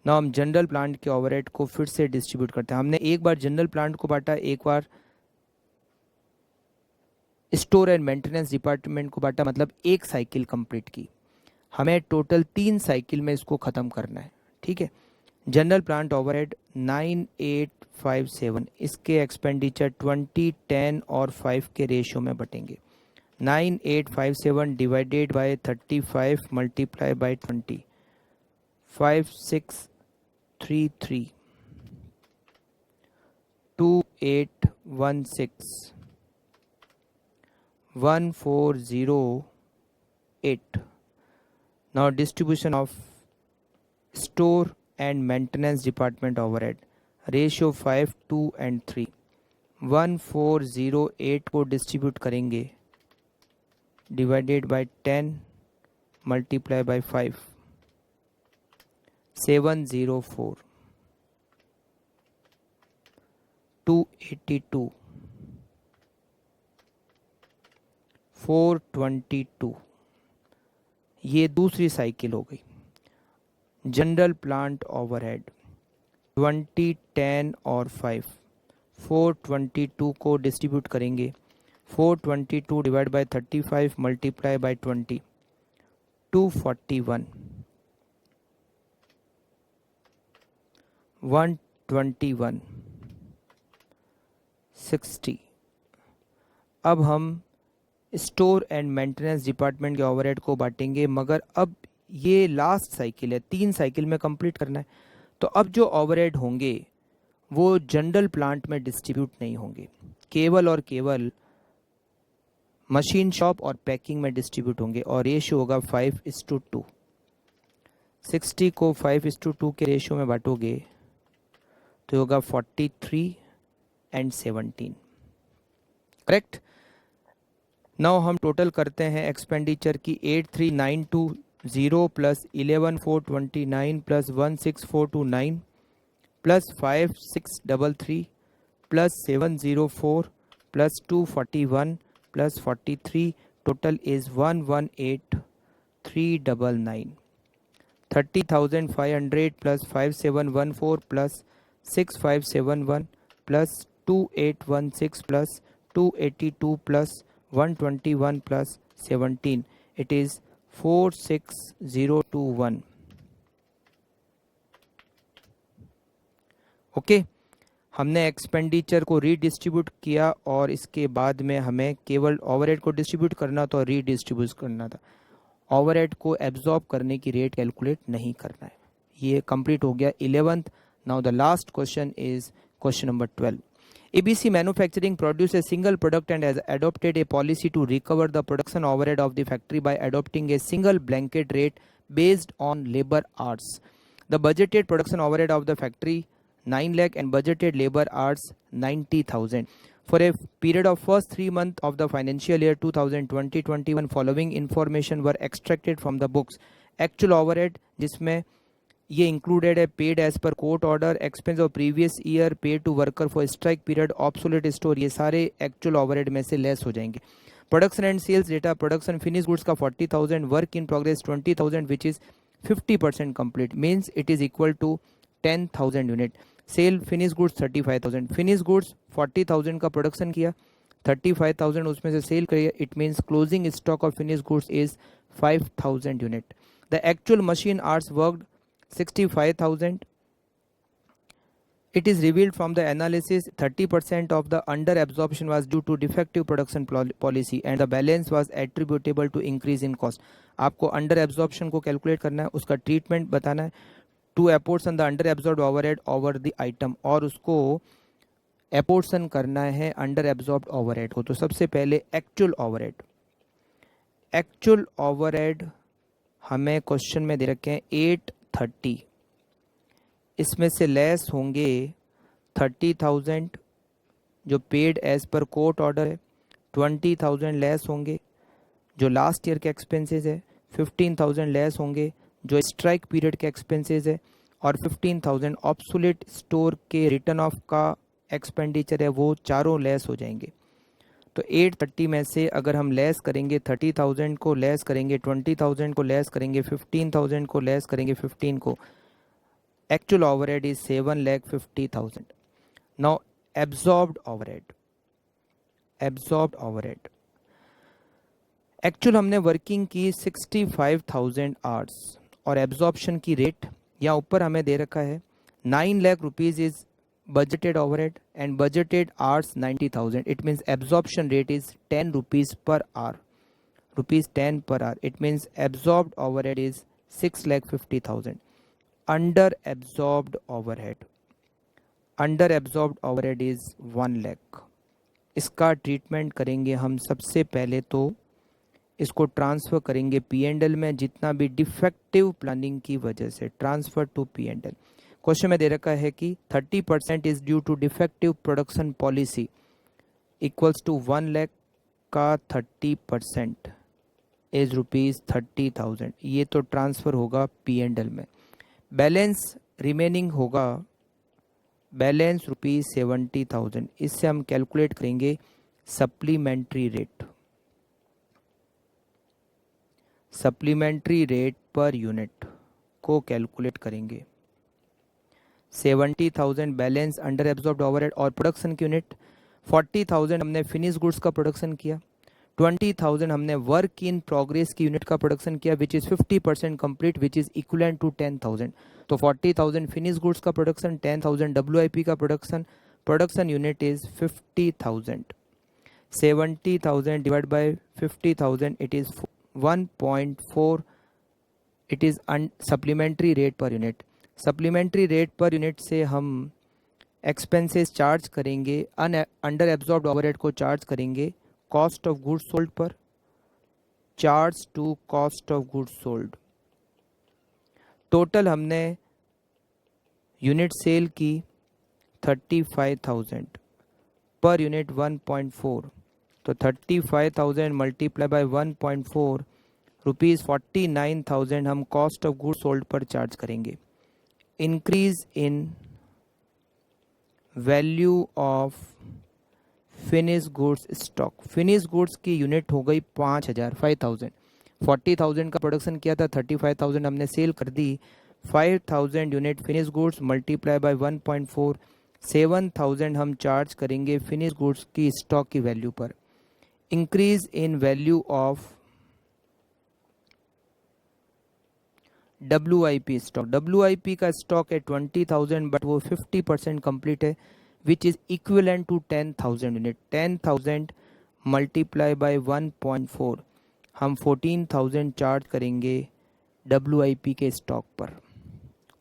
ना हम जनरल प्लांट के ओवरहेड को फिर से डिस्ट्रीब्यूट करते हैं। हमने एक बार जनरल प्लांट को बांटा, एक बार स्टोर एंड मेंटेनेंस डिपार्टमेंट को बांटा, मतलब एक साइकिल कंप्लीट की। हमें टोटल 3 साइकिल में इसको ख़त्म करना है, ठीक है। जनरल प्लांट ओवरहेड 9857, इसके एक्सपेंडिचर 20, 10 और 5 के रेशियो में बटेंगे। 9857 divided by 35 multiply by 20, 5633, 2816, 1408. Now distribution of store and maintenance department overhead ratio 5, 2 and 3. 1408 को डिस्ट्रीब्यूट करेंगे डिवाइडेड बाय 10 मल्टीप्लाई बाय 5, 704, 282, 422। ये दूसरी साइकिल हो गई। जनरल प्लांट ओवरहेड 20, 10 और 5, 422 को डिस्ट्रीब्यूट करेंगे। 422 डिवाइड बाय 35 मल्टीप्लाई बाय 20, 241, 121, 60। अब हम स्टोर एंड मेंटेनेंस डिपार्टमेंट के ओवरहेड को बांटेंगे, मगर अब ये लास्ट साइकिल है, 3 साइकिल में कंप्लीट करना है। तो अब जो ओवरहेड होंगे वो जनरल प्लांट में डिस्ट्रीब्यूट नहीं होंगे, केवल और केवल मशीन शॉप और पैकिंग में डिस्ट्रीब्यूट होंगे, और रेशियो होगा 5:2। 60 को 5:2 के रेशियो में बांटोगे तो होगा 43 and 17, करेक्ट। नाउ हम टोटल करते हैं एक्सपेंडिचर की 83,920 plus 11,429 plus 16,429 plus 5,633 plus 704 plus 241 plus 43, total is 118,399। 30,500 plus 5,714 plus 6,571 plus 2,816 plus 282 plus 121 plus 17, it is 46021. Okay, हमने एक्सपेंडिचर को रीडिस्ट्रीब्यूट किया और इसके बाद में हमें केवल ओवरहेड को डिस्ट्रीब्यूट करना था और रीडिस्ट्रीब्यूट करना था। ओवरहेड को एब्जॉर्ब करने की रेट कैलकुलेट नहीं करना है। ये कंप्लीट हो गया 11th। Now the last question is question number 12. ABC Manufacturing produces a single product and has adopted a policy to recover the production overhead of the factory by adopting a single blanket rate based on labor hours. The budgeted production overhead of the factory 9 lakh and budgeted labor hours 90,000. For a period of first 3 months of the financial year 2020-21, following information were extracted from the books. Actual overhead जिसमें ये included है paid as per court order, expense of previous year, pay to worker for strike period, obsolete store, ये सारे actual overhead में से less हो जाएंगे। Production and sales data, production finish goods का 40,000, work in progress 20,000 which is 50% complete, means it is equal to 10,000 unit. Sale finish goods 35,000, finish goods 40,000 का production किया, 35,000 उसमें से सेल करिए, it means closing stock of finish goods is 5,000 unit. The actual machine hours worked 65,000, It is revealed from the analysis 30% of the under absorption was due to defective production policy and the balance was attributable to increase in cost. आपको under absorption को calculate करना है, उसका treatment बताना है, to apportion the under absorbed overhead over the item, और उसको apportion करना है अंडर एब्जॉर्ब्ड ओवरहेड को। तो सबसे पहले एक्चुअल ओवरहेड, एक्चुअल ओवरहेड हमें क्वेश्चन में दे रखे हैं 830, इसमें से लेस होंगे 30,000 जो paid as per court order है, 20,000 लेस होंगे जो लास्ट ईयर के एक्सपेंसेस है, 15,000 लेस होंगे जो स्ट्राइक पीरियड के एक्सपेंसेस है, और 15,000 ऑब्सोलेट स्टोर के रिटर्न ऑफ का एक्सपेंडिचर है, वो चारों लेस हो जाएंगे। तो 830 में से अगर हम लेस करेंगे 30,000 को, लेस करेंगे 20,000 को, लेस करेंगे 15,000 को, लेस करेंगे 15 को, actual overhead is 7,50,000. Now absorbed overhead, absorbed overhead, actual हमने वर्किंग की 65,000 आवर्स और एब्जॉर्प्शन की रेट यहाँ ऊपर हमें दे रखा है 9 lakh rupees is budgeted overhead and budgeted hours 90,000. It means absorption rate is 10 rupees per hour, rupees 10 per hour. It means absorbed overhead is 6,50,000. Under absorbed overhead, under absorbed overhead is 1 lakh. इसका treatment करेंगे हम, सबसे पहले तो इसको transfer करेंगे P&L में, जितना भी डिफेक्टिव प्लानिंग की वजह से ट्रांसफ़र टू P&L। क्वेश्चन में दे रखा है कि 30% is due to defective production policy equals to 1 lakh का 30% इज रुपीज़ 30,000। ये तो ट्रांसफ़र होगा P&L में। बैलेंस रिमेनिंग होगा बैलेंस रुपीज़ 70,000। इससे हम कैलकुलेट करेंगे सप्लीमेंट्री रेट, सप्लीमेंट्री रेट पर यूनिट को कैलकुलेट करेंगे। 70,000 बैलेंस अंडर एब्जॉर्ब्ड ओवरहेड और प्रोडक्शन की यूनिट, 40,000 हमने फिनिश गुड्स का प्रोडक्शन किया, 20,000 हमने वर्क इन प्रोग्रेस की यूनिट का प्रोडक्शन किया which is 50% complete which is equivalent to 10,000। तो 40,000 फिनिश गुड्स का प्रोडक्शन, 10,000 WIP का production, production unit is 50,000। 70,000 divide by 50,000 it is 1.4, it is supplementary rate पर यूनिट। सप्लीमेंट्री रेट पर unit से हम एक्सपेंसेस चार्ज करेंगे, अंडर एब्जॉर्ब्ड ओवरहेड को charge करेंगे कॉस्ट ऑफ गुड्स सोल्ड पर, charge to cost of goods sold. Total हमने unit sale की 35,000, पर यूनिट 1.4, तो 35,000 मल्टीप्लाई बाय 1.4 रुपीज़ 49,000 हम कॉस्ट ऑफ गुड्स सोल्ड पर चार्ज करेंगे। Increase in value of finish goods stock, finish goods की unit हो गई 5,000, 5,000। 40,000 का प्रोडक्शन किया था, 35,000 हमने सेल कर दी, 5,000 unit finish goods multiply by 1.4, 7,000 हम चार्ज करेंगे फिनिश गुड्स की स्टॉक की वैल्यू पर। Increase in value of WIP stock, WIP का स्टॉक है 20,000 बट वो 50% कंप्लीट है which is equivalent to 10,000 unit. 10,000 multiply by 1.4 हम 14,000 चार्ज करेंगे WIP के स्टॉक पर।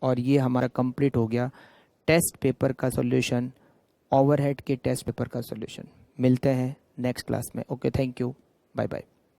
और ये हमारा कंप्लीट हो गया टेस्ट पेपर का सॉल्यूशन, ओवरहेड के टेस्ट पेपर का सॉल्यूशन। मिलते हैं नेक्स्ट क्लास में। Okay, thank you, bye bye.